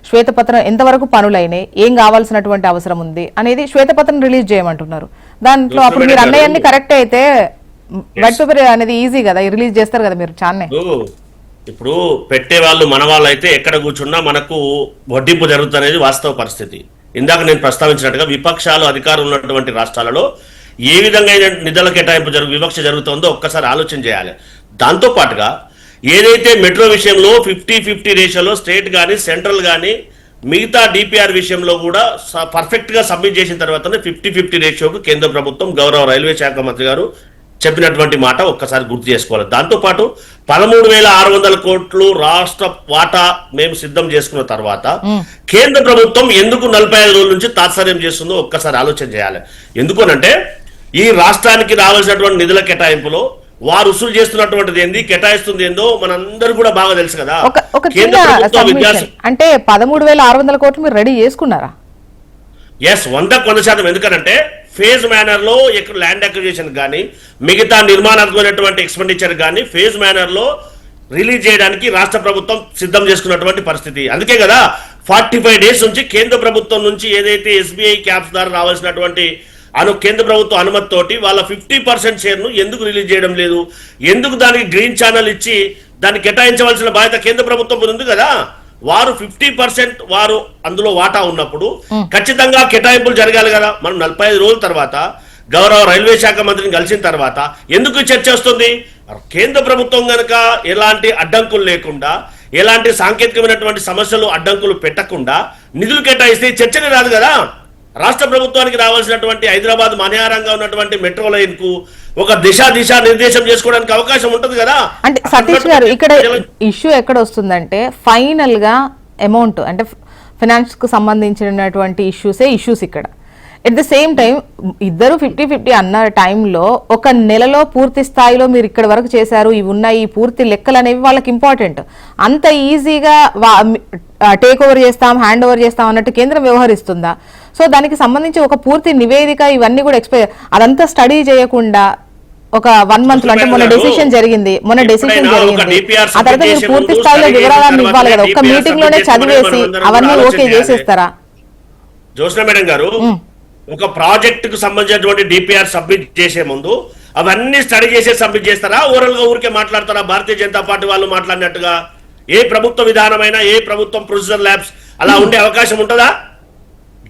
శ్వేతపత్రం ఎంతవరకు పనులైనాయి, ఏం కావాల్సినటువంటి అవసరం ఉంది అనేది శ్వేతపత్రం రిలీజ్ చేయమంటున్నారు. దాంట్లో అప్పుడు మీరు అన్నయ్యన్ని కరెక్ట్ అయితే వైట్ పేపర్ అనేది ఈజీ కదా, రిలీజ్ చేస్తారు కదా మీరు చానే. ఇప్పుడు పెట్టే వాళ్ళు మన వాళ్ళు అయితే ఎక్కడ కూర్చున్నా మనకు వడ్డింపు జరుగుతున్నది వాస్తవ పరిస్థితి. ఇందాక నేను ప్రస్తావించినట్టుగా విపక్షాలు అధికారం ఉన్నటువంటి రాష్ట్రాలలో ఏ విధంగా నిధుల కేటాయింపు వివక్ష జరుగుతుందో ఒక్కసారి ఆలోచన చేయాలి. దాంతో పాటుగా ఏదైతే మెట్రో విషయంలో 50-50 రేషియోలో స్టేట్ కానీ సెంట్రల్ కానీ మిగతా డిపిఆర్ విషయంలో కూడా పర్ఫెక్ట్ గా సబ్మిట్ చేసిన తర్వాతనే 50-50 రేషియోకు కేంద్ర ప్రభుత్వం గౌరవ రైల్వే శాఖ మంత్రి గారు చెప్పినటువంటి మాట ఒక్కసారి గుర్తు చేసుకోవాలి. దాంతోపాటు 13,600 కోట్లు రాష్ట్ర వాటా మేము సిద్ధం చేసుకున్న తర్వాత కేంద్ర ప్రభుత్వం ఎందుకు 45 రోజుల నుంచి తాత్సర్యం చేస్తుందో ఒక్కసారి ఆలోచన చేయాలి. ఎందుకనంటే ఈ రాష్ట్రానికి రావాల్సినటువంటి నిధుల కేటాయింపులో వారు వసూలు చేస్తున్నటువంటిది ఏంది, కేటాయిస్తుంది ఏందో మనందరూ కూడా బాగా తెలుసు కదా. అంటే 13,600 కోట్లు మీరు రెడీ చేసుకున్నారా? 100% ఎందుకనంటే ఫేజ్ మేనర్ లో ల్యాండ్ అక్విజిషన్ కానీ మిగతా నిర్మాణాత్మకమైనటువంటి ఎక్స్పెండిచర్ కానీ ఫేజ్ మేనర్ లో రిలీజ్ చేయడానికి రాష్ట్ర ప్రభుత్వం సిద్ధం చేసుకున్నటువంటి పరిస్థితి. అందుకే కదా 45 డేస్ నుంచి కేంద్ర ప్రభుత్వం నుంచి ఏదైతే ఎస్బీఐ క్యాప్స్ ద్వారా రావాల్సినటువంటి కేంద్ర ప్రభుత్వం అనుమతితోటి వాళ్ళ 50% షేర్ను ఎందుకు రిలీజ్ చేయడం లేదు, ఎందుకు దానికి గ్రీన్ ఛానల్ ఇచ్చి దాన్ని కేటాయించవలసిన బాధ్యత కేంద్ర ప్రభుత్వం ఉంది కదా. వారు 50% వారు అందులో వాటా ఉన్నప్పుడు ఖచ్చితంగా కేటాయింపులు జరగాలి కదా. మనం 45 రోజుల తర్వాత గౌరవ రైల్వే శాఖ మంత్రిని కలిసిన తర్వాత ఎందుకు చర్చ వస్తుంది? కేంద్ర ప్రభుత్వం కనుక ఎలాంటి అడ్డంకులు లేకుండా, ఎలాంటి సాంకేతికమైనటువంటి సమస్యలు అడ్డంకులు పెట్టకుండా నిధులు కేటాయిస్తే చర్చనే రాదు కదా. రాష్ట్ర ప్రభుత్వానికి రావాల్సినటువంటి హైదరాబాద్ మనయారంగా ఉన్నటువంటి మెట్రో లైన్ కు ఒక దిశా నిర్దేశం చేసుకోవడానికి అవకాశం ఉంటుంది కదా. అంటే సతీష్ గారు, ఇక్కడ ఇష్యూ ఎక్కడ వస్తుందంటే ఫైనల్ గా అమౌంట్ అంటే ఫైనాన్స్ కు సంబంధించినటువంటి ఇష్యూస్ ఇక్కడ. ఎట్ ద సేమ్ టైం ఇద్దరు 50-50 అన్న టైంలో ఒక నెలలో పూర్తి స్థాయిలో మీరు ఇక్కడ వరకు చేశారు, ఇవి ఉన్నాయి, ఈ పూర్తి లెక్కలు అనేవి వాళ్ళకి ఇంపార్టెంట్. అంత ఈజీగా టేక్ ఓవర్ చేస్తాం, హ్యాండ్ ఓవర్ చేస్తాం అన్నట్టు కేంద్రం వ్యవహరిస్తుందా? సో దానికి సంబంధించి ఒక పూర్తి నివేదిక ఇవన్నీ కూడా అదంతా స్టడీ చేయకుండా ఒక 1 month లో, అంటే మొన్న డెసిషన్ జరిగింది, ఆ తర్వాత మీరు పూర్తి స్థాయిలో వివరాలను ఇవ్వాలి కదా. ఒక మీటింగ్ లోనే చదివేసి అవన్నీ ఓకే చేసేస్తారా? జ్యోత్స్న మేడం గారు, ఒక ప్రాజెక్ట్ కు సంబంధించినటువంటి డిపిఆర్ సబ్మిట్ చేసే ముందు అవన్నీ స్టడీ చేసి సబ్మిట్ చేస్తారా? ఓవరాల్ గా ఊరికే మాట్లాడతారా? భారతీయ జనతా పార్టీ వాళ్ళు మాట్లాడినట్టుగా ఏ ప్రభుత్వ విధానమైనా, ఏ ప్రభుత్వం ప్రొసీజర్ ల్యాబ్స్ అలా ఉండే అవకాశం ఉంటుందా?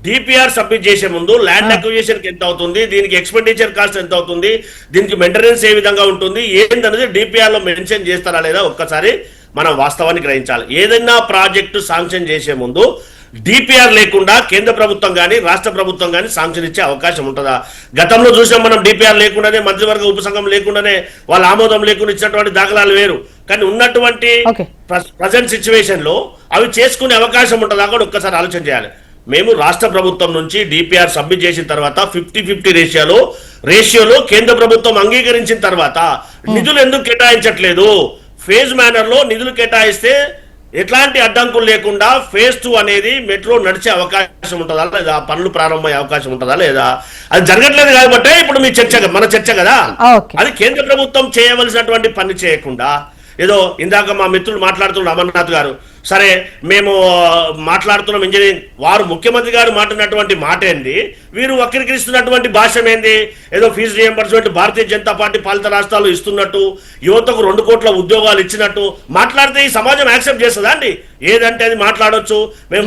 డిపిఆర్ సబ్మిట్ చేసే ముందు ల్యాండ్ అక్విజిషన్ కి ఎంత అవుతుంది, దీనికి ఎక్స్పెండిచర్ కాస్ట్ ఎంత అవుతుంది, దీనికి మెయింటెనెన్స్ ఏ విధంగా ఉంటుంది, ఏంటనేది డిపిఆర్ లో మెన్షన్ చేస్తారా లేదా ఒక్కసారి మనం వాస్తవాన్ని గ్రహించాలి. ఏదైనా ప్రాజెక్టు శాంక్షన్ చేసే ముందు డిపిఆర్ లేకుండా కేంద్ర ప్రభుత్వం కానీ రాష్ట్ర ప్రభుత్వం కానీ శాంక్షన్ ఇచ్చే అవకాశం ఉంటుందా? గతంలో చూసాం మనం, డిపిఆర్ లేకుండానే, మంత్రివర్గ ఉపసంఘం లేకుండానే, వాళ్ళ ఆమోదం లేకుండా ఇచ్చినటువంటి దాఖలాలు వేరు. కానీ ఉన్నటువంటి ప్రజెంట్ సిచ్యువేషన్ లో అవి చేసుకునే అవకాశం ఉంటుందా కూడా ఒక్కసారి ఆలోచన చేయాలి. మేము రాష్ట్ర ప్రభుత్వం నుంచి డిపిఆర్ సబ్మిట్ చేసిన తర్వాత 50-50 రేషియోలో కేంద్ర ప్రభుత్వం అంగీకరించిన తర్వాత నిధులు ఎందుకు కేటాయించట్లేదు? ఫేజ్ మేనర్ లో నిధులు కేటాయిస్తే ఎట్లాంటి అడ్డంకులు లేకుండా ఫేజ్ 2 అనేది మెట్రో నడిచే అవకాశం ఉంటుందా లేదా, పనులు ప్రారంభమయ్యే అవకాశం ఉంటుందా లేదా? అది జరగట్లేదు కాబట్టి ఇప్పుడు మీ మన చర్చ కదా. అది కేంద్ర ప్రభుత్వం చేయవలసినటువంటి పని చేయకుండా ఏదో ఇందాక మా మిత్రులు మాట్లాడుతున్నారు అమర్నాథ్ గారు, సరే మేము మాట్లాడుతున్నాం ఇంజనీరింగ్, వారు ముఖ్యమంత్రి గారు మాట్లాడినటువంటి మాట ఏంది, వీరు వక్రీకరిస్తున్నటువంటి భాష ఏంది, ఏదో fee reimbursement Bharatiya Janata party పాలిత రాష్ట్రాలు ఇస్తున్నట్టు, యువతకు 2 కోట్ల ఉద్యోగాలు ఇచ్చినట్టు మాట్లాడితే ఈ సమాజం యాక్సెప్ట్ చేస్తుందా అండి? ఏదంటే అది మాట్లాడొచ్చు. మేము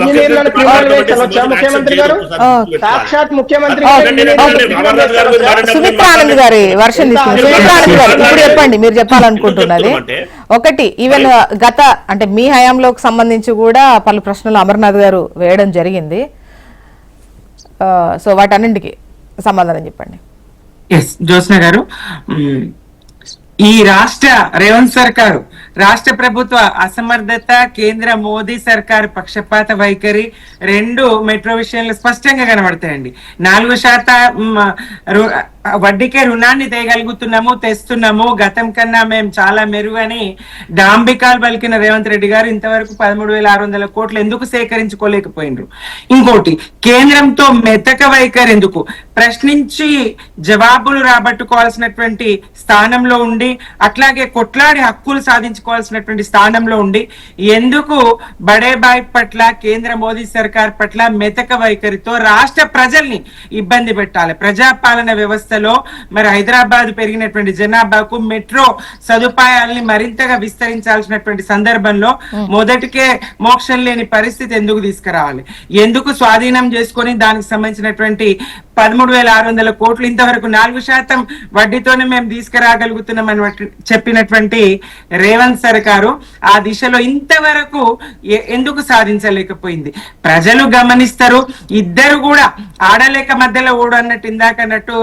చెప్పండి, మీరు చెప్పాలనుకుంటున్నది ఒకటి. ఈవెన్ గత అంటే మీ హయాంలోకి సంబంధించి కూడా పలు ప్రశ్నలు అమర్నాథ్ గారు వేయడం జరిగింది. సో వాటన్నింటికి సమాధానం చెప్పండి. ఎస్ జ్యోత్స్న గారు, ఈ రాష్ట్ర రేవంత్ సర్కారు, రాష్ట్ర ప్రభుత్వ అసమర్థత, కేంద్ర మోదీ సర్కారు పక్షపాత వైఖరి రెండు మెట్రో విషయంలో స్పష్టంగా కనబడతాయండి. 4% వడ్డీకే రుణాన్ని తేగలుగుతున్నాము, తెస్తున్నాము, గతం కన్నా మేము చాలా మెరుగని డాంబికాలు పలికిన రేవంత్ రెడ్డి గారు ఇంతవరకు 13,600 కోట్లు ఎందుకు సేకరించుకోలేకపోయినరు? ఇంకోటి, కేంద్రంతో మెతక వైఖరి ఎందుకు? ప్రశ్నించి జవాబులు రాబట్టుకోవాల్సినటువంటి స్థానంలో ఉండి, అట్లాగే కొట్లాడి హక్కులు సాధించుకోవాల్సినటువంటి స్థానంలో ఉండి ఎందుకు బడేబాయ్ పట్ల, కేంద్ర మోదీ సర్కార్ పట్ల మెతక వైఖరితో రాష్ట్ర ప్రజల్ని ఇబ్బంది పెట్టాలి? ప్రజాపాలన వ్యవస్థలో మరి హైదరాబాద్ పెరిగినటువంటి జనాభాకు మెట్రో సదుపాయాలని మరింతగా విస్తరించాల్సినటువంటి సందర్భంలో మొదటికే మోక్షం లేని పరిస్థితి ఎందుకు తీసుకురావాలి? ఎందుకు స్వాధీనం చేసుకొని దానికి సంబంధించినటువంటి 13,600 కోట్లు ఇంతవరకు 4% వడ్డీతోనే మేము తీసుకురాగలుగుతున్నామని చెప్పినటువంటి రేవంత్ సర్కారు ఆ దిశలో ఇంతవరకు ఎందుకు సాధించలేకపోయింది? ప్రజలు గమనిస్తారు. ఇద్దరు కూడా ఆడలేక మధ్యలో ఓడు అన్నట్టు, ఇందాక అన్నట్టు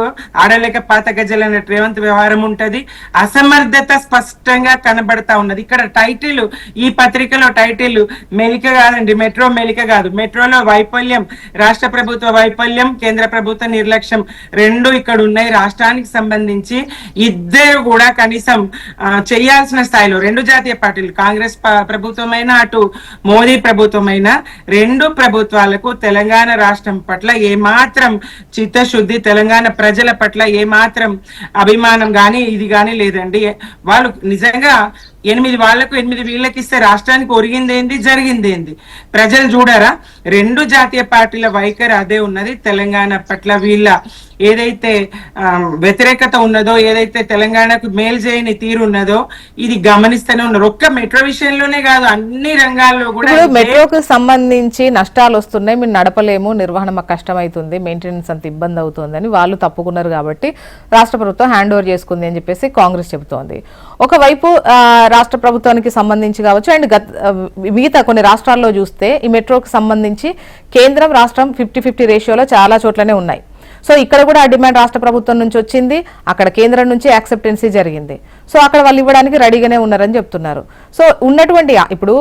ఆడలేక పాత గజలు అన్నట్టు రేవంత్ వ్యవహారం ఉంటది. అసమర్థత స్పష్టంగా కనబడతా ఉన్నది. ఇక్కడ టైటిల్, ఈ పత్రికలో టైటిల్ మెలిక కాదండి, మెట్రో మెలిక కాదు. మెట్రోలో వైఫల్యం, రాష్ట్ర ప్రభుత్వ వైఫల్యం, కేంద్ర ప్రభుత్వ నిర్లక్ష్యం రెండు ఇక్కడ ఉన్నాయి. రాష్ట్రానికి సంబంధించి ఇద్దరు కూడా కనీసం చేయాల్సిన స్థాయిలో రెండు జాతీయ పార్టీలు, కాంగ్రెస్ ప్రభుత్వమైనా అటు మోదీ ప్రభుత్వమైనా, రెండు ప్రభుత్వాలకు తెలంగాణ రాష్ట్రం పట్ల ఏమాత్రం చిత్తశుద్ధి, తెలంగాణ ప్రజల పట్ల ఏమాత్రం అభిమానం గాని ఇది గాని లేదండి. వాళ్ళు నిజంగా 8 వాళ్లకు 8 వీళ్ళకి ఇస్తే రాష్ట్రానికి ఒరిగిందేంది, జరిగిందేంది? ప్రజలు చూడారా? 2 జాతీయ పార్టీల వైఖరి అదే ఉన్నది. తెలంగాణ పట్ల వీళ్ళ ఏదైతే వ్యతిరేకత ఉన్నదో, ఏదైతే తెలంగాణకు మేలు చేయని తీరు ఉన్నదో ఇది గమనిస్తూనే ఉన్నారు. ఒక్క మెట్రో విషయంలోనే కాదు, అన్ని రంగాల్లో కూడా మెట్రోకు సంబంధించి నష్టాలు వస్తున్నాయి, మీరు నడపలేము, నిర్వహణ మాకు కష్టమవుతుంది, మెయింటెనెన్స్ అంత ఇబ్బంది అవుతుందని వాళ్ళు తప్పుకున్నారు కాబట్టి రాష్ట్ర ప్రభుత్వం హ్యాండ్ ఓవర్ చేసుకుంది అని చెప్పేసి కాంగ్రెస్ చెబుతోంది. ఒకవైపు రాష్ట్ర ప్రభుత్వానికి సంబంధించి కావచ్చు అండ్ మిగతా కొన్ని రాష్ట్రాల్లో చూస్తే ఈ మెట్రోకి సంబంధించి కేంద్రం రాష్ట్రం 50-50 రేషియోలో చాలా చోట్లనే ఉన్నాయి. సో ఇక్కడ కూడా ఆ డిమాండ్ రాష్ట్ర ప్రభుత్వం నుంచి వచ్చింది, అక్కడ కేంద్రం నుంచి యాక్సెప్టెన్సీ జరిగింది. సో అక్కడ వాళ్ళు ఇవ్వడానికి రెడీగానే ఉన్నారని చెప్తున్నారు. సో ఉన్నటువంటి ఇప్పుడు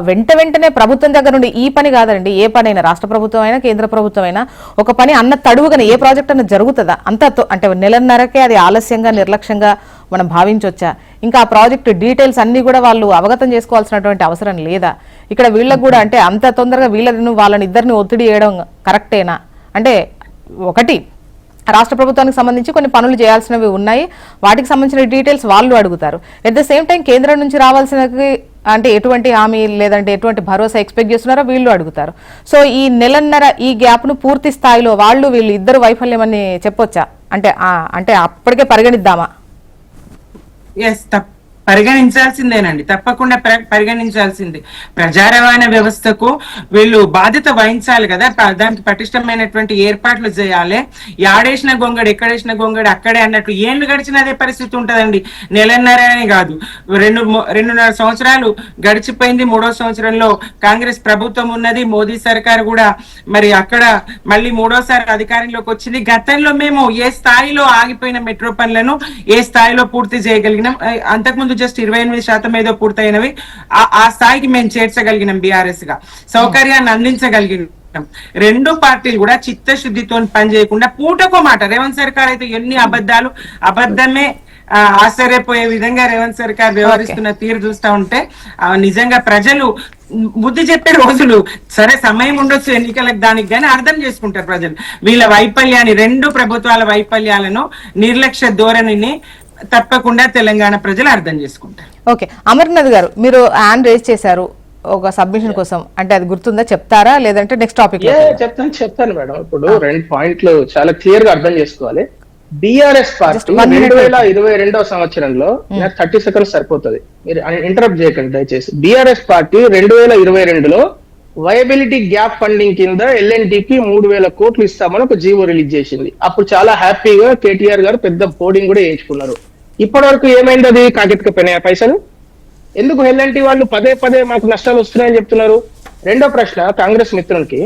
వెంటనే ప్రభుత్వం దగ్గర నుండి ఈ పని కాదండి, ఏ పనైనా రాష్ట్ర ప్రభుత్వం అయినా కేంద్ర ప్రభుత్వం అయినా ఒక పని అన్న తడువుగానే ఏ ప్రాజెక్ట్ అన్న జరుగుతుందా? అంత అంటే నెలన్నరకే అది ఆలస్యంగా నిర్లక్ష్యంగా మనం భావించవచ్చా? ఇంకా ఆ ప్రాజెక్ట్ డీటెయిల్స్ అన్ని కూడా వాళ్ళు అవగతం చేసుకోవాల్సినటువంటి అవసరం లేదా? ఇక్కడ వీళ్ళకు కూడా అంటే అంత తొందరగా వాళ్ళని ఇద్దరిని ఒత్తిడి చేయడం కరెక్టేనా? అంటే ఒకటి రాష్ట్ర ప్రభుత్వానికి సంబంధించి కొన్ని పనులు చేయాల్సినవి ఉన్నాయి, వాటికి సంబంధించిన డీటెయిల్స్ వాళ్ళు అడుగుతారు. ఎట్ ద సేమ్ టైం కేంద్రం నుంచి రావాల్సినవి అంటే ఎటువంటి హామీ లేదంటే ఎటువంటి భరోసా ఎక్స్పెక్ట్ చేస్తున్నారో వీళ్ళు అడుగుతారు. సో ఈ నెలన్నర ఈ గ్యాప్ను పూర్తి స్థాయిలో వీళ్ళు ఇద్దరు వైఫల్యం అని చెప్పొచ్చా? అంటే అప్పటికే పరిగణిద్దామా? ఎస్, పరిగణించాల్సిందేనండి, తప్పకుండా పరిగణించాల్సిందే. ప్రజా రవాణా వ్యవస్థకు వీళ్ళు బాధ్యత వహించాలి కదా, దానికి పటిష్టమైనటువంటి ఏర్పాట్లు చేయాలి. యాడేసిన గొంగడు ఎక్కడేసిన గొంగడు అక్కడే అన్నట్టు ఏళ్ళు గడిచిన అదే పరిస్థితి ఉంటదండి. నెలన్నరనే కాదు, 2.5 సంవత్సరాలు గడిచిపోయింది. 3వ సంవత్సరంలో కాంగ్రెస్ ప్రభుత్వం ఉన్నది, మోదీ సర్కార్ కూడా మరి అక్కడ మళ్ళీ 3వసారి అధికారంలోకి వచ్చింది. గతంలో మేము ఏ స్థాయిలో ఆగిపోయిన మెట్రో పనులను ఏ స్థాయిలో పూర్తి చేయగలిగినాం, అంతకుముందు జస్ట్ 28% ఏదో పూర్తయినవి, ఆ స్థాయికి మేము చేర్చగలిగినాం. బీఆర్ఎస్ గా సౌకర్యాన్ని అందించగలిగినాం. 2 పార్టీలు కూడా చిత్తశుద్ధితో పనిచేయకుండా పూటకో మాట. రేవంత్ సర్కార్ అయితే ఎన్ని అబద్ధమే ఆశ్చర్యపోయే విధంగా రేవంత్ సర్కార్ వ్యవహరిస్తున్న తీరు చూస్తా ఉంటే నిజంగా ప్రజలు బుద్ధి చెప్పే రోజులు, సరే సమయం ఉండొచ్చు ఎన్నికలకు, దానికి గానీ అర్థం చేసుకుంటారు ప్రజలు వీళ్ళ వైఫల్యాన్ని, 2 ప్రభుత్వాల వైఫల్యాలను, నిర్లక్ష్య ధోరణిని తప్పకుండా తెలంగాణ ప్రజలు అర్థం చేసుకుంటారు. ఓకే, అమర్నాథ్ గారు మీరు హ్యాండ్ రేజ్ చేశారు ఒక సబ్మిషన్ కోసం, అంటే అది గుర్తుందా, చెప్తారా లేదంటే నెక్స్ట్ టాపిక్? చెప్తాను మేడం. ఇప్పుడు 2 పాయింట్లు చాలా క్లియర్ గా అర్థం చేసుకోవాలి. బీఆర్ఎస్ పార్టీ 2022వ సంవత్సరంలో 30 సెకండ్స్ సరిపోతుంది, మీరు ఇంటరప్ట్ చేయకండి దయచేసి. బీఆర్ఎస్ పార్టీ 2022లో వయబిలిటీ గ్యాప్ ఫండింగ్ కింద ఎల్ఎన్టీకి 3,000 కోట్లు ఇస్తామని ఒక జీవో రిలీజ్ చేసింది. అప్పుడు చాలా హ్యాపీగా కేటీఆర్ గారు పెద్ద పోడింగ్ కూడా వేయించుకున్నారు. ఇప్పటి వరకు ఏమైంది? అది కాకెత్తుకుపోయినాయి పైసలు. ఎందుకు ఎల్ఎన్టీ వాళ్ళు పదే మాకు నష్టాలు వస్తున్నాయని చెప్తున్నారు? రెండో ప్రశ్న కాంగ్రెస్ మిత్రునికి,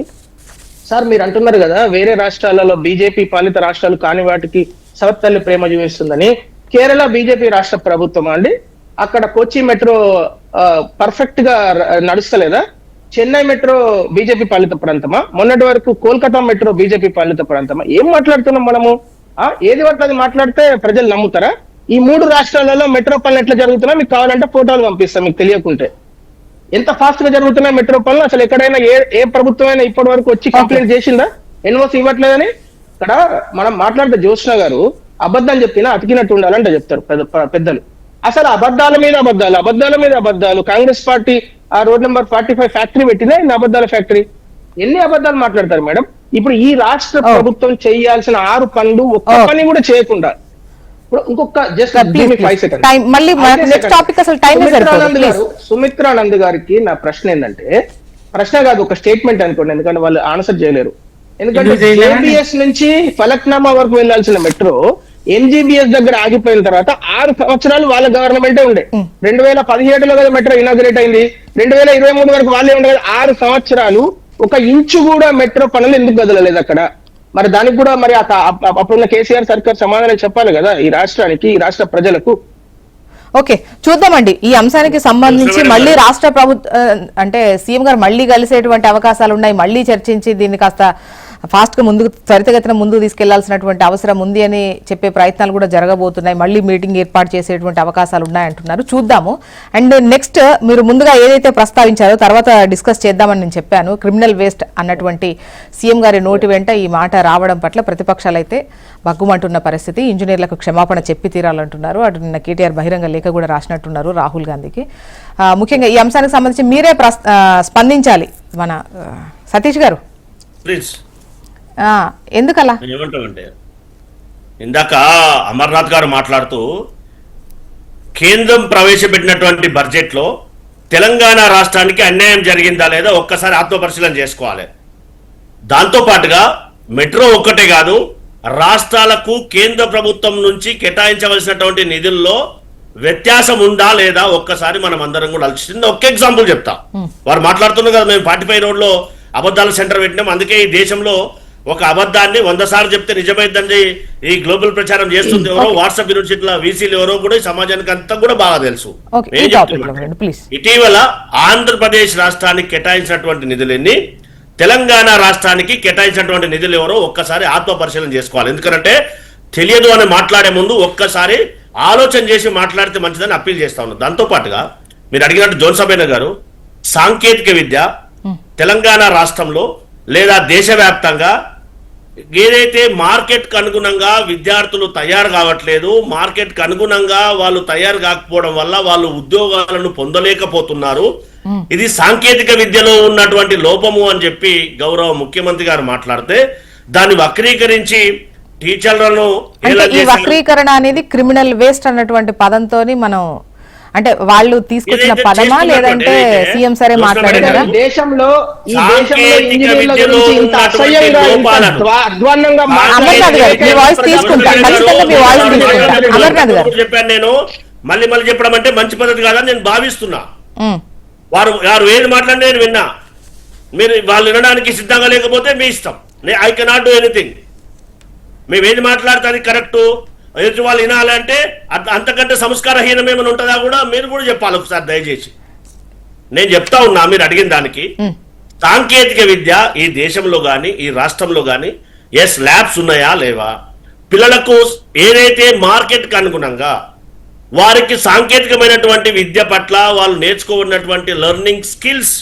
సార్ మీరు అంటున్నారు కదా వేరే రాష్ట్రాలలో బీజేపీ పాలిత రాష్ట్రాలు కాని వాటికి సవత్తల్లి ప్రేమ చూపిస్తుందని. కేరళ బీజేపీ రాష్ట్ర ప్రభుత్వం అండి, అక్కడ కొచ్చి మెట్రో పర్ఫెక్ట్ గా నడుస్తలేదా? చెన్నై మెట్రో బీజేపీ పాలిత ప్రాంతమా? మొన్నటి వరకు కోల్కతా మెట్రో బీజేపీ పాలిత ప్రాంతమా? ఏం మాట్లాడుతున్నాం మనము? ఏది పడితే అది మాట్లాడితే ప్రజలు నమ్ముతారా? ఈ 3 రాష్ట్రాలలో మెట్రో పనులు ఎట్లా జరుగుతున్నా మీకు కావాలంటే ఫోటోలు పంపిస్తాం, మీకు తెలియకుంటే ఎంత ఫాస్ట్ గా జరుగుతున్నాయి మెట్రో పనులు. అసలు ఎక్కడైనా ఏ ప్రభుత్వం అయినా ఇప్పటి వరకు వచ్చి కంప్లైంట్ చేసిందా ఎన్ఓసి ఇవ్వట్లేదని? ఇక్కడ మనం మాట్లాడితే జ్యోత్స్న గారు అబద్ధాలు చెప్పినా అతికినట్టు ఉండాలంటే చెప్తారు పెద్దలు. అసలు అబద్ధాల మీద అబద్ధాలు. కాంగ్రెస్ పార్టీ ఆ రోడ్ నెంబర్ 45 ఫ్యాక్టరీ పెట్టినా ఇన్ని అబద్ధాల ఫ్యాక్టరీ. ఎన్ని అబద్ధాలు మాట్లాడతారు మేడం? ఇప్పుడు ఈ రాష్ట్ర ప్రభుత్వం చేయాల్సిన 6 పనులు ఒక్క పని కూడా చేయకుండా, ఇప్పుడు ఇంకొక జస్ట్ 5 సెకండ్స్ సుమిత్రానంద్ గారికి నా ప్రశ్న ఏంటంటే, ప్రశ్న కాదు ఒక స్టేట్మెంట్ అనుకోండి, ఎందుకంటే వాళ్ళు ఆన్సర్ చేయలేరు. ఎందుకంటే జేబీఎస్ నుంచి ఫలక్నామా వరకు వెళ్లాల్సిన మెట్రో ఎన్జీబీఎస్ దగ్గర ఆగిపోయిన తర్వాత 6 సంవత్సరాలు వాళ్ళ గవర్నమెంటే ఉండే. 2017లో కదా మెట్రో ఇనాగ్రేట్ అయింది, 2023 వరకు వాళ్ళే ఉండే. 6 సంవత్సరాలు 1 ఇంచు కూడా మెట్రో పనులు ఎందుకు కదలలేదు అక్కడ? మరి దానికి కూడా మరి అప్పుడున్న కేసీఆర్ సర్కార్ సమాధానం చెప్పాలి కదా ఈ రాష్ట్రానికి, ఈ రాష్ట్ర ప్రజలకు. ఓకే, చూద్దామండి ఈ అంశానికి సంబంధించి మళ్ళీ రాష్ట్ర ప్రభుత్వం అంటే సీఎం గారు మళ్ళీ కలిసేటువంటి అవకాశాలు ఉన్నాయి, మళ్ళీ చర్చించి దీన్ని కాస్త ఫాస్ట్గా ముందుకు త్వరితగతిన ముందుకు తీసుకెళ్లాల్సినటువంటి అవసరం ఉంది అని చెప్పే ప్రయత్నాలు కూడా జరగబోతున్నాయి. మళ్ళీ మీటింగ్ ఏర్పాటు చేసేటువంటి అవకాశాలు ఉన్నాయంటున్నారు. చూద్దాము. అండ్ నెక్స్ట్ మీరు ముందుగా ఏదైతే ప్రస్తావించారో తర్వాత డిస్కస్ చేద్దామని నేను చెప్పాను. క్రిమినల్ వేస్ట్ అన్నటువంటి సీఎం గారి నోటి వెంట ఈ మాట రావడం పట్ల ప్రతిపక్షాలు అయితే బగ్గుమంటున్న పరిస్థితి. ఇంజనీర్లకు క్షమాపణ చెప్పి తీరాలంటున్నారు. అటు నిన్న కేటీఆర్ బహిరంగ లేఖ కూడా రాసినట్టున్నారు రాహుల్ గాంధీకి. ముఖ్యంగా ఈ అంశానికి సంబంధించి మీరే స్పందించాలి మన సతీష్ గారు. ప్లీజ్. ఎందుకలా ఏమంటామంటే ఇందాక అమర్నాథ్ గారు మాట్లాడుతూ కేంద్రం ప్రవేశపెట్టినటువంటి బడ్జెట్ లో తెలంగాణ రాష్ట్రానికి అన్యాయం జరిగిందా లేదా ఒక్కసారి ఆత్మపరిశీలన చేసుకోవాలి. దాంతో పాటుగా మెట్రో ఒక్కటే కాదు, రాష్ట్రాలకు కేంద్ర ప్రభుత్వం నుంచి కేటాయించవలసినటువంటి నిధుల్లో వ్యత్యాసం ఉందా లేదా ఒక్కసారి మనం అందరం కూడా ఆలోచిస్తుంది. ఒక్క ఎగ్జాంపుల్ చెప్తా. వారు మాట్లాడుతున్నారు కదా, మేము 45 రోడ్లో అబద్ధాల సెంటర్ పెట్టినాం, అందుకే ఈ దేశంలో ఒక అబద్ధాన్ని 100 సార్లు చెప్తే నిజమైందని ఈ గ్లోబల్ ప్రచారం చేస్తుంది ఎవరో, వాట్సాప్ యూనివర్సిటీల వీసీలు ఎవరో కూడా ఈ సమాజానికి అంతా కూడా బాగా తెలుసు. ఇటీవల ఆంధ్రప్రదేశ్ రాష్ట్రానికి కేటాయించినటువంటి నిధులన్నీ, తెలంగాణ రాష్ట్రానికి కేటాయించినటువంటి నిధులు ఎవరో ఒక్కసారి ఆత్మ పరిశీలన చేసుకోవాలి. ఎందుకంటే తెలియదు అని మాట్లాడే ముందు ఒక్కసారి ఆలోచన చేసి మాట్లాడితే మంచిదని అప్పీల్ చేస్తా ఉన్నాను. దాంతో పాటుగా మీరు అడిగినట్టు జోన్సబైన గారు, సాంకేతిక విద్య తెలంగాణ రాష్ట్రంలో లేదా దేశవ్యాప్తంగా ఏదైతే మార్కెట్కి అనుగుణంగా విద్యార్థులు తయారు కావట్లేదు, మార్కెట్కి అనుగుణంగా వాళ్ళు తయారు కాకపోవడం వల్ల వాళ్ళు ఉద్యోగాలను పొందలేకపోతున్నారు, ఇది సాంకేతిక విద్యలో ఉన్నటువంటి లోపము అని చెప్పి గౌరవ ముఖ్యమంత్రి గారు మాట్లాడితే దాన్ని వక్రీకరించి టీచర్లను ఈ వక్రీకరణ అనేది క్రిమినల్ వేస్ట్ అన్నటువంటి పదంతోని మనం అంటే వాళ్ళు తీసుకొచ్చిన పదమా లేదంటే సీఎం సరే మాట్లాడారా? దేశంలో ఇంజనీర్ల గురించి ఇంత అసహ్యంగా అధ్వాన్నంగా అమర్నాథ్ గారు మీ వాయిస్ తీసుకుంటా, ఖచ్చితంగా మీ వాయిస్ తీసుకుంటా. అమర్నాథ్ గారు చెప్పాను నేను, మళ్ళీ చెప్పడం అంటే మంచి పద్ధతి కాదని నేను భావిస్తున్నా. వారు ఏది మాట్లాడి నేను విన్నా, మీరు వాళ్ళు వినడానికి సిద్ధంగా లేకపోతే మీ ఇష్టం. I cannot do anything. మేమేది మాట్లాడితే అది కరెక్టు, ఎదుటి వాళ్ళు వినాలంటే అంతకంటే సంస్కారహీనం ఏమైనా ఉంటుందా కూడా మీరు కూడా చెప్పాలి ఒకసారి దయచేసి. నేను చెప్తా ఉన్నా మీరు అడిగిన దానికి. సాంకేతిక విద్య ఈ దేశంలో కానీ ఈ రాష్ట్రంలో కానీ ల్యాబ్స్ ఉన్నాయా లేవా, పిల్లలకు ఏదైతే మార్కెట్కి అనుగుణంగా వారికి సాంకేతికమైనటువంటి విద్య పట్ల వాళ్ళు నేర్చుకోన్నటువంటి లెర్నింగ్ స్కిల్స్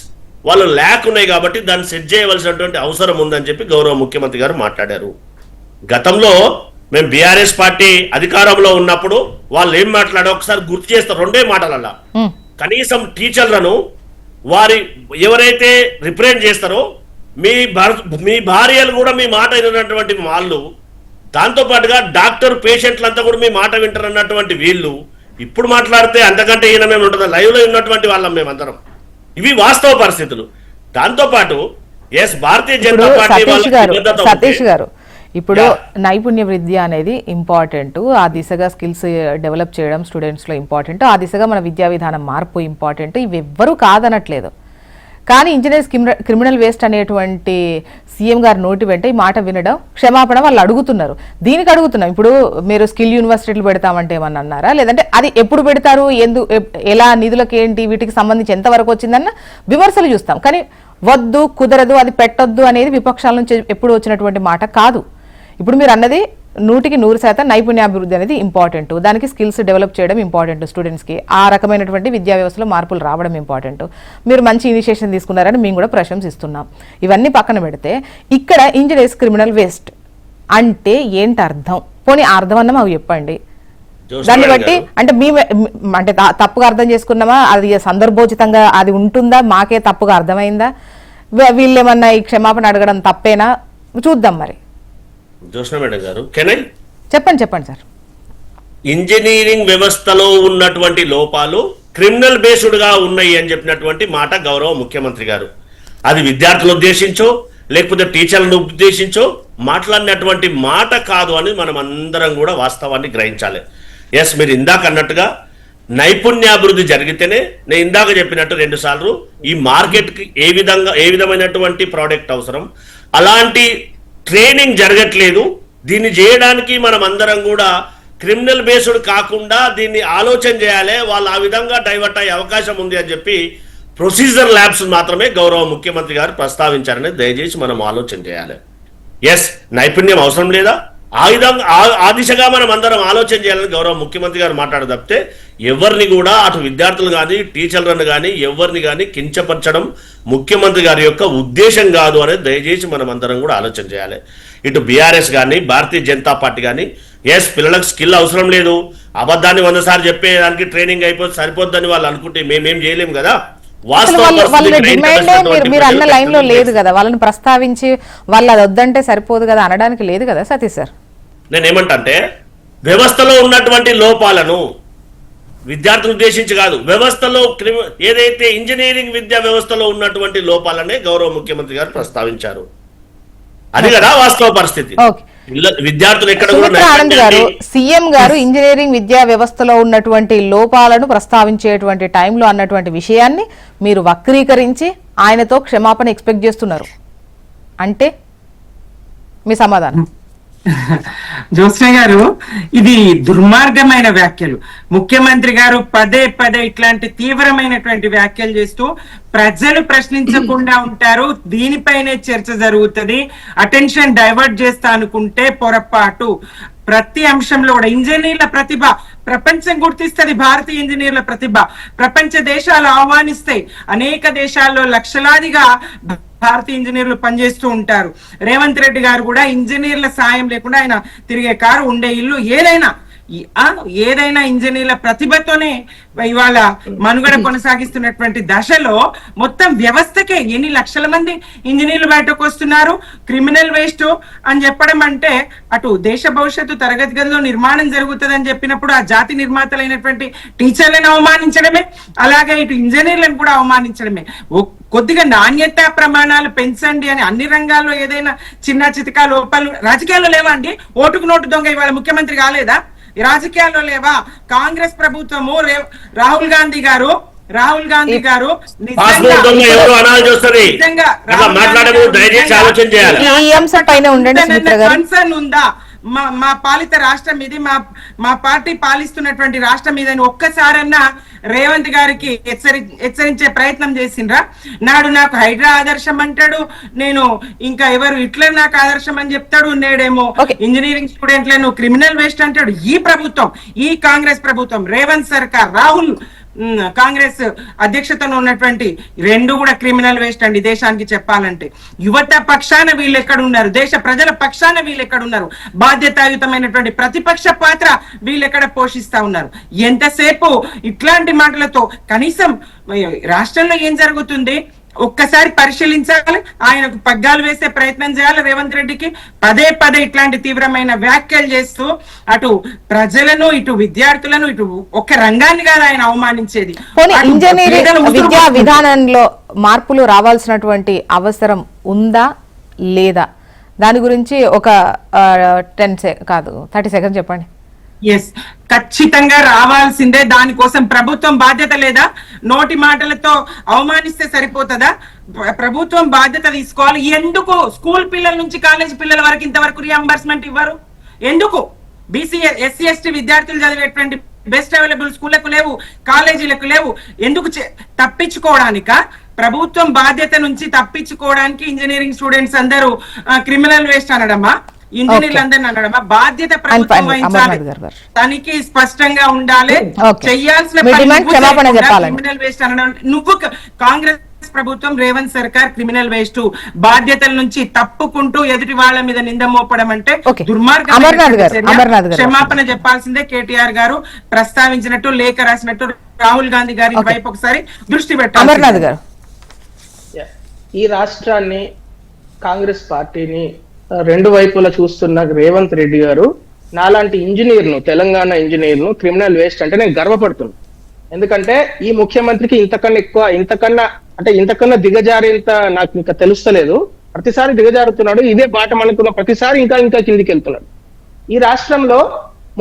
వాళ్ళు ల్యాక్ ఉన్నాయి కాబట్టి దాన్ని సెట్ చేయవలసినటువంటి అవసరం ఉందని చెప్పి గౌరవ ముఖ్యమంత్రి గారు మాట్లాడారు. గతంలో మేము బీఆర్ఎస్ పార్టీ అధికారంలో ఉన్నప్పుడు వాళ్ళు ఏం మాట్లాడో ఒకసారి గుర్తు చేస్తారు. 2 మాటలల్లా కనీసం టీచర్లను వారి ఎవరైతే రిప్రజెంట్ చేస్తారో మీ భార్యలు కూడా మీ మాట వినటువంటి వాళ్ళు, దాంతో పాటుగా డాక్టర్ పేషెంట్లంతా కూడా మీ మాట వింటారన్నటువంటి వీళ్ళు ఇప్పుడు మాట్లాడితే అంతకంటే ఈయన మేము ఉంటుందా? లైవ్ లో ఉన్నటువంటి వాళ్ళం మేమందరం. ఇవి వాస్తవ పరిస్థితులు. దాంతో పాటు భారతీయ జనతా పార్టీ సతీష్ గారు ఇప్పుడు నైపుణ్య విద్య అనేది ఇంపార్టెంట్, ఆ దిశగా స్కిల్స్ డెవలప్ చేయడం స్టూడెంట్స్లో ఇంపార్టెంట్, ఆ దిశగా మన విద్యా విధానం మార్పు ఇంపార్టెంట్, ఇవి ఎవ్వరూ కాదనట్లేదు. కానీ ఇంజనీర్స్ క్రిమినల్ వేస్ట్ అనేటువంటి సీఎం గారి నోటి వెంట ఈ మాట వినడం, క్షమాపణ వాళ్ళు అడుగుతున్నారు. దీనికి అడుగుతున్నాం. ఇప్పుడు మీరు స్కిల్ యూనివర్సిటీలు పెడతామంటే ఏమన్నా అన్నారా? లేదంటే అది ఎప్పుడు పెడతారు, ఎలా, నిధులకు ఏంటి, వీటికి సంబంధించి ఎంతవరకు వచ్చిందన్న విమర్శలు చూస్తాం. కానీ వద్దు, కుదరదు, అది పెట్టొద్దు అనేది విపక్షాల నుంచి ఎప్పుడు వచ్చినటువంటి మాట కాదు. ఇప్పుడు మీరు అన్నది 100% నైపుణ్యాభివృద్ధి అనేది ఇంపార్టెంట్, దానికి స్కిల్స్ డెవలప్ చేయడం ఇంపార్టెంట్, స్టూడెంట్స్కి ఆ రకమైనటువంటి విద్యా వ్యవస్థలో మార్పులు రావడం ఇంపార్టెంట్. మీరు మంచి ఇనిషియేషన్ తీసుకున్నారని మేము కూడా ప్రశంసిస్తున్నాం. ఇవన్నీ పక్కన పెడితే ఇక్కడ ఇంజనీర్స్ క్రిమినల్ వేస్ట్ అంటే ఏంటి అర్థం? పోనీ అర్థం అన్న మాకు చెప్పండి. దాన్ని బట్టి అంటే అంటే తప్పుగా అర్థం చేసుకున్నామా, అది సందర్భోచితంగా అది ఉంటుందా, మాకే తప్పుగా అర్థమైందా, వీళ్ళేమన్నా ఈ క్షమాపణ అడగడం తప్పేనా చూద్దాం. మరి జోష్నా మేడం గారు చెప్పండి సార్. ఇంజనీరింగ్ వ్యవస్థలో ఉన్నటువంటి లోపాలు క్రిమినల్ బేస్డ్ గా ఉన్నాయి అని చెప్పినటువంటి మాట గౌరవ ముఖ్యమంత్రి గారు. అది విద్యార్థులను ఉద్దేశించో లేకపోతే టీచర్లను ఉద్దేశించో మాట్లాడినటువంటి మాట కాదు అని మనం అందరం కూడా వాస్తవాన్ని గ్రహించాలి. మీరు ఇందాక అన్నట్టుగా నైపుణ్యాభివృద్ధి జరిగితేనే, నేను ఇందాక చెప్పినట్టు 2 సార్లు ఈ మార్కెట్కి ఏ విధమైనటువంటి ప్రోడక్ట్ అవసరం, అలాంటి ట్రైనింగ్ జరగట్లేదు. దీన్ని చేయడానికి మనం అందరం కూడా క్రిమినల్ బేస్డ్ కాకుండా దీన్ని ఆలోచన చేయాలి, వాళ్ళు ఆ విధంగా డైవర్ట్ అయ్యే అవకాశం ఉంది అని చెప్పి ప్రొసీజర్ ల్యాబ్స్ మాత్రమే గౌరవ ముఖ్యమంత్రి గారు ప్రస్తావించారని దయచేసి మనం ఆలోచన చేయాలి. ఎస్, నైపుణ్యం అవసరం లేదా? ఆ విధంగా ఆ దిశగా మనం అందరం ఆలోచన చేయాలని గౌరవ ముఖ్యమంత్రి గారు మాట్లాడ తప్పితే ఎవరిని కూడా అటు విద్యార్థులు కానీ టీచర్లను కానీ ఎవరిని కానీ కించపరచడం ముఖ్యమంత్రి గారి యొక్క ఉద్దేశం కాదు అనేది దయచేసి మనం అందరం కూడా ఆలోచన చేయాలి. ఇటు బీఆర్ఎస్ కానీ భారతీయ జనతా పార్టీ కానీ ఎస్, పిల్లలకు స్కిల్ అవసరం లేదు, అబద్ధాన్ని 100 సార్లు చెప్పేదానికి ట్రైనింగ్ అయిపోతే సరిపోద్దని వాళ్ళు అనుకుంటే మేమేం చేయలేము కదా. వాళ్ళ డిమాండ్ మీరు అన్న లైన్ లో లేదు కదా, వాళ్ళని ప్రస్తావించి వాళ్ళు అది వద్దంటే సరిపోదు కదా అనడానికి లేదు కదా సతీష్ సార్. నేనేమంటే వ్యవస్థలో ఉన్నటువంటి లోపాలను విద్యార్థులను ఉద్దేశించి కాదు, వ్యవస్థలో ఏదైతే ఇంజనీరింగ్ విద్యా వ్యవస్థలో ఉన్నటువంటి లోపాలనే గౌరవ ముఖ్యమంత్రి గారు ప్రస్తావించారు. అది కదా వాస్తవ పరిస్థితి. విద్యార్థులు ఎక్కడ ఆనంద్ గారు, సీఎం గారు ఇంజనీరింగ్ విద్యా వ్యవస్థలో ఉన్నటువంటి లోపాలను ప్రస్తావించేటువంటి టైంలో అన్నటువంటి విషయాన్ని మీరు వక్రీకరించి ఆయనతో క్షమాపణ ఎక్స్పెక్ట్ చేస్తున్నారు అంటే మీ సమాధానం? జ్యోత్స్న గారు, ఇది దుర్మార్గమైన వ్యాఖ్యలు. ముఖ్యమంత్రి గారు పదే పదే ఇట్లాంటి తీవ్రమైనటువంటి వ్యాఖ్యలు చేస్తూ ప్రజలు ప్రశ్నించకుండా ఉంటారు, దీనిపైనే చర్చ జరుగుతుంది, అటెన్షన్ డైవర్ట్ చేస్తా అనుకుంటే పొరపాటు. ప్రతి అంశంలో కూడా ఇంజనీర్ల ప్రతిభ ప్రపంచం గుర్తిస్తుంది. భారతీయ ఇంజనీర్ల ప్రతిభ ప్రపంచ దేశాలు ఆహ్వానిస్తాయి. అనేక దేశాల్లో లక్షలాదిగా భారతీయ ఇంజనీర్లు పనిచేస్తూ ఉంటారు. రేవంత్ రెడ్డి గారు కూడా ఇంజనీర్ల సాయం లేకుండా ఆయన తిరిగే కారు, ఉండే ఇల్లు, ఏదైనా ఇంజనీర్ల ప్రతిభతోనే ఇవాళ మనుగడ కొనసాగిస్తున్నటువంటి దశలో మొత్తం వ్యవస్థకే ఎన్ని లక్షల మంది ఇంజనీర్లు బయటకు వస్తున్నారు. క్రిమినల్ వేస్ట్ అని చెప్పడం అంటే అటు దేశ భవిష్యత్తు తరగతి గదిలో నిర్మాణం జరుగుతుందని చెప్పినప్పుడు ఆ జాతి నిర్మాతలైనటువంటి టీచర్లను అవమానించడమే, అలాగే ఇటు ఇంజనీర్లను కూడా అవమానించడమే. కొద్దిగా నాణ్యత ప్రమాణాలు పెంచండి అని అన్ని రంగాల్లో ఏదైనా చిన్న చితకా లోపాలు రాజకీయాల్లో లేవా అండి? ఓటుకు నోటు దొంగ ఇవాళ ముఖ్యమంత్రి కాలేదా? రాజకీయాల్లో లేవా? కాంగ్రెస్ ప్రభుత్వము, రాహుల్ గాంధీ గారు కన్సర్న్ ఉందా? మా పాలిత రాష్ట్రం ఇది, మా పార్టీ పాలిస్తున్నటువంటి రాష్ట్రం ఇదని ఒక్కసారన్నా రేవంత్ గారికి హెచ్చరించే ప్రయత్నం చేసిండ్రా? నాడు నాకు హైడ్రా ఆదర్శం అంటాడు, నేను ఇంకా ఎవరు హిట్లర్ నాకు ఆదర్శం అని చెప్తాడు, నేడేమో ఇంజనీరింగ్ స్టూడెంట్లను క్రిమినల్ వేస్ట్ అంటాడు. ఈ ప్రభుత్వం, ఈ కాంగ్రెస్ ప్రభుత్వం, రేవంత్ సర్కార్, రాహుల్ కాంగ్రెస్ అధ్యక్షతను ఉన్నటువంటి రెండు కూడా క్రిమినల్ వేస్ట్ అండి దేశానికి చెప్పాలంటే. యువత పక్షాన వీళ్ళు ఎక్కడున్నారు? దేశ ప్రజల పక్షాన వీళ్ళు ఎక్కడున్నారు? బాధ్యతాయుతమైనటువంటి ప్రతిపక్ష పాత్ర వీళ్ళు ఎక్కడ పోషిస్తా ఉన్నారు? ఎంతసేపు ఇట్లాంటి మాటలతో కనీసం రాష్ట్రంలో ఏం జరుగుతుంది ఒక్కసారి పరిశీలించాలి, ఆయనకు పగ్గాలు వేసే ప్రయత్నం చేయాలి. రేవంత్ రెడ్డికి పదే పదే ఇట్లాంటి తీవ్రమైన వ్యాఖ్యలు చేస్తూ అటు ప్రజలను, ఇటు విద్యార్థులను, ఇటు ఒక్క రంగాన్ని కాదు ఆయన అవమానించేది. ఇంజనీరింగ్ విద్యా విధానంలో మార్పులు రావాల్సినటువంటి అవసరం ఉందా లేదా? దాని గురించి ఒక 30 సెకండ్స్ చెప్పండి. ఎస్, ఖచ్చితంగా రావాల్సిందే. దానికోసం ప్రభుత్వం బాధ్యత లేదా? నోటి మాటలతో అవమానిస్తే సరిపోతుందా? ప్రభుత్వం బాధ్యత తీసుకోవాలి. ఎందుకు స్కూల్ పిల్లల నుంచి కాలేజ్ పిల్లల వరకు ఇంతవరకు రియంబర్స్మెంట్ ఇవ్వరు? ఎందుకు? బీసీ ఎస్సీ ఎస్టీ విద్యార్థులు చదివేటువంటి బెస్ట్ అవైలబుల్ స్కూళ్లకు లేవు, కాలేజీలకు లేవు. ఎందుకు? తప్పించుకోవడానిక? ప్రభుత్వం బాధ్యత నుంచి తప్పించుకోవడానికి ఇంజనీరింగ్ స్టూడెంట్స్ అందరూ క్రిమినల్ వేస్ట్ అనడమా? ఇంజనీర్లు అందరిని అనడమా? బాధ్యత ప్రభుత్వం వహించాలి, తనిఖీ స్పష్టంగా ఉండాలి, చెయ్యాల్సిన క్రిమినల్ వేస్ట్ అనడం. నువ్వు కాంగ్రెస్ ప్రభుత్వం, రేవంత్ సర్కార్ క్రిమినల్ వేస్ట్ బాధ్యతల నుంచి తప్పుకుంటూ ఎదుటి వాళ్ళ మీద నింద మోపడం అంటే దుర్మార్గం. క్షమాపణ చెప్పాల్సిందే కేటీఆర్ గారు ప్రస్తావించినట్టు, లేఖ రాసినట్టు రాహుల్ గాంధీ గారి వైపు ఒకసారి దృష్టి పెట్టాలి. ఈ రాష్ట్రాన్ని, కాంగ్రెస్ పార్టీని రెండు వైపులా చూస్తున్న రేవంత్ రెడ్డి గారు నాలాంటి ఇంజనీర్ను, తెలంగాణ ఇంజనీర్ను క్రిమినల్ వేస్ట్ అంటే నేను గర్వపడుతున్నాను. ఎందుకంటే ఈ ముఖ్యమంత్రికి ఇంతకన్నా దిగజారేంత నాకు ఇంకా తెలుస్తలేదు. ప్రతిసారి దిగజారుతున్నాడు, ఇదే బాట అనుకున్న ప్రతిసారి ఇంకా కిందికి వెళ్తున్నాడు. ఈ రాష్ట్రంలో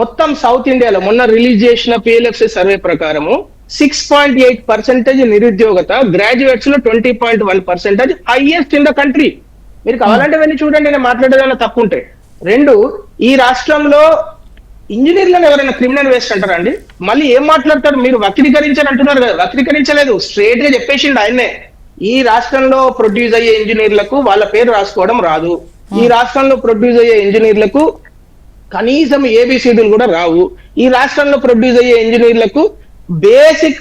మొత్తం సౌత్ ఇండియాలో మొన్న రిలీజ్ చేసిన PLFC సర్వే ప్రకారము 6.8% నిరుద్యోగత, గ్రాడ్యుయేట్స్ లో 20.1%, హైయెస్ట్ ఇన్ ద కంట్రీ. మీరు కావాలంటే వెళ్ళి చూడండి, నేను మాట్లాడేదన్నా తప్పు ఉంటే. 2, ఈ రాష్ట్రంలో ఇంజనీర్లను ఎవరైనా క్రిమినల్ వేస్ట్ అంటారా అండి? మళ్ళీ ఏం మాట్లాడతారు మీరు? వక్రీకరించని అంటున్నారు కదా, వక్రీకరించలేదు, స్ట్రేట్ గా చెప్పేసిండు ఆయన్నే. ఈ రాష్ట్రంలో ప్రొడ్యూస్ అయ్యే ఇంజనీర్లకు వాళ్ళ పేరు రాసుకోవడం రాదు, ఈ రాష్ట్రంలో ప్రొడ్యూస్ అయ్యే ఇంజనీర్లకు కనీసం ఏబిసిడీలు కూడా రావు. ఈ రాష్ట్రంలో ప్రొడ్యూస్ అయ్యే ఇంజనీర్లకు బేసిక్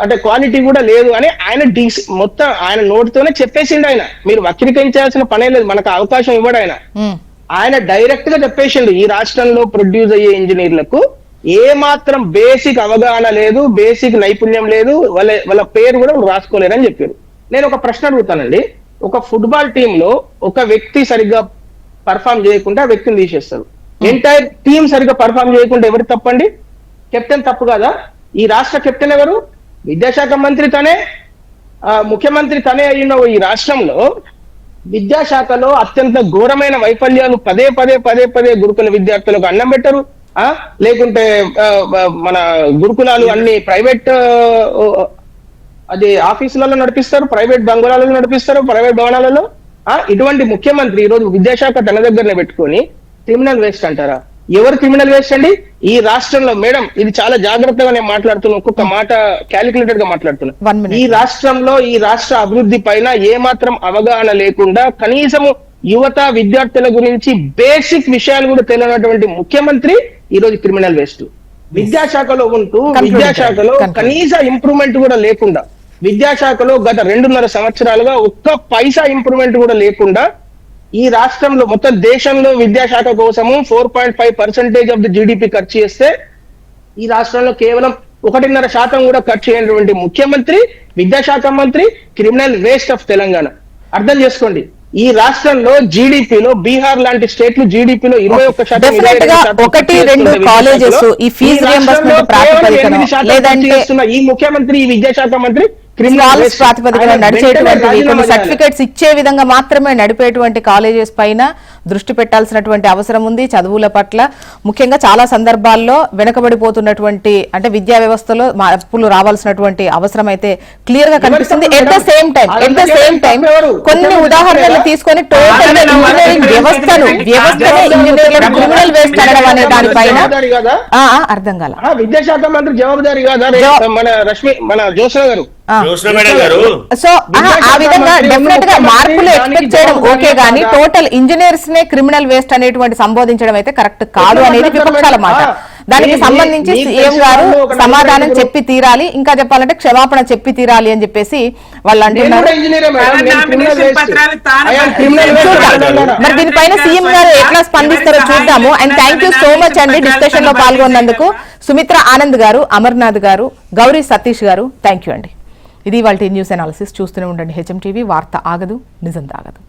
అంటే క్వాలిటీ కూడా లేదు అని ఆయన మొత్తం ఆయన నోటితోనే చెప్పేసిండు. ఆయన మీరు వక్రీకరించాల్సిన పనే లేదు, మనకు అవకాశం ఇవ్వడు ఆయన. ఆయన డైరెక్ట్ గా చెప్పేసిండు ఈ రాష్ట్రంలో ప్రొడ్యూస్ అయ్యే ఇంజనీర్లకు ఏ మాత్రం బేసిక్ అవగాహన లేదు, బేసిక్ నైపుణ్యం లేదు, వాళ్ళ పేరు కూడా రాసుకోలేరని చెప్పారు. నేను ఒక ప్రశ్న అడుగుతానండి. ఒక ఫుట్బాల్ టీమ్ లో ఒక వ్యక్తి సరిగ్గా పర్ఫామ్ చేయకుండా ఆ వ్యక్తిని తీసేస్తారు. ఎంటైర్ టీం సరిగ్గా పర్ఫామ్ చేయకుండా ఎవరు తప్పండి? కెప్టెన్ తప్పు కదా? ఈ రాష్ట్ర కెప్టెన్ ఎవరు? విద్యాశాఖ మంత్రి తనే, ముఖ్యమంత్రి తనే అయిన ఈ రాష్ట్రంలో విద్యాశాఖలో అత్యంత ఘోరమైన వైఫల్యాలు పదే పదే గురుకుల విద్యార్థులకు అన్నం పెట్టరు, లేకుంటే మన గురుకులాలు అన్ని ప్రైవేట్ అది ఆఫీసులలో నడిపిస్తారు, ప్రైవేట్ బంగుళాలలో నడిపిస్తారు, ప్రైవేట్ భవనాలలో. ఇటువంటి ముఖ్యమంత్రి ఈ రోజు విద్యాశాఖ తన దగ్గరనే పెట్టుకొని క్రిమినల్ వేస్ట్ అంటారా? ఎవరు క్రిమినల్ వేస్ట్ అండి ఈ రాష్ట్రంలో? మేడం, ఇది చాలా జాగ్రత్తగా నేను మాట్లాడుతున్నా, ఒక్కొక్క మాట క్యాలిక్యులేటెడ్ గా మాట్లాడుతున్నా. ఈ రాష్ట్రంలో ఈ రాష్ట్ర అభివృద్ధి పైన ఏ మాత్రం అవగాహన లేకుండా కనీసము యువత విద్యార్థుల గురించి బేసిక్ విషయాలు కూడా తెలియనటువంటి ముఖ్యమంత్రి ఈ రోజు క్రిమినల్ వేస్ట్. విద్యాశాఖలో ఉంటూ విద్యాశాఖలో కనీస ఇంప్రూవ్మెంట్ కూడా లేకుండా, విద్యాశాఖలో గత 2.5 సంవత్సరాలుగా ఒక్క పైసా ఇంప్రూవ్మెంట్ కూడా లేకుండా ఈ రాష్ట్రంలో మొత్తం దేశంలో విద్యాశాఖ కోసము 4.5% ఆఫ్ ది జీడిపి ఖర్చు చేస్తే ఈ రాష్ట్రంలో కేవలం 1.5% కూడా ఖర్చు చేయనటువంటి ముఖ్యమంత్రి, విద్యాశాఖ మంత్రి క్రిమినల్ వేస్ట్ ఆఫ్ తెలంగాణ. అర్థం చేసుకోండి, ఈ రాష్ట్రంలో జీడిపిలో బీహార్ లాంటి స్టేట్లు జీడిపిలో 21% కాలేజెస్ ఈ ఫీజు రియంబర్స్మెంట్ ప్రాతిపదికన లేదంటే ఈ ముఖ్యమంత్రి ఈ విద్యాశాఖ మంత్రి స్కాలర్స్ ప్రాతిపదికన నడిచేటువంటి కొన్ని సర్టిఫికేట్స్ ఇచ్చే విధంగా మాత్రమే నడిపేటువంటి కాలేజెస్ పైన దృష్టి పెట్టాల్సినటువంటి అవసరం ఉంది. చదువుల పట్ల ముఖ్యంగా చాలా సందర్భాల్లో వెనకబడిపోతున్నటువంటి అంటే విద్యా వ్యవస్థలో మార్పులు రావాల్సినటువంటి అవసరం అయితే క్లియర్ గా కనిపిస్తుంది. ఎట్ ద సేమ్ టైం కొన్ని ఉదాహరణలు తీసుకొని టోటల్ ఇంజనీరింగ్ వ్యవస్థను ఇంజనీరింగ్ క్రిమినల్ వేస్ట్ అనడం అనే దానిపైన అర్థం కాల. విద్యాశాఖ మంత్రి జవాబుదారి కాదా మన రష్మి మన జోష్న గారు? సో ఆ విధంగా డెఫినెట్ గా మార్పులు ఎక్స్పెక్ట్ చేయడం ఓకే గానీ టోటల్ ఇంజనీర్స్ నే క్రిమినల్ వేస్ట్ అనేటువంటి సంబోధించడం అయితే కరెక్ట్ కాదు అనేది విపక్షాల మాట. దానికి సంబంధించి సీఎం గారు సమాధానం చెప్పి తీరాలి, ఇంకా చెప్పాలంటే క్షమాపణ చెప్పి తీరాలి అని చెప్పేసి వాళ్ళు అంటున్నారు. మరి దీనిపైన సీఎం గారు ఎట్లా స్పందిస్తారో చూద్దాము. And thank you so much అండి డిస్కషన్ లో పాల్గొన్నందుకు. సుమిత్ర ఆనంద్ గారు, అమర్నాథ్ గారు, గౌరీ సతీష్ గారు, థ్యాంక్ యూ అండి. ఇది వాళ్ళ న్యూస్ అనాలిసిస్. చూస్తూనే ఉండండి హెచ్ఎం టీవీ. వార్త ఆగదు, నిజం తాగదు.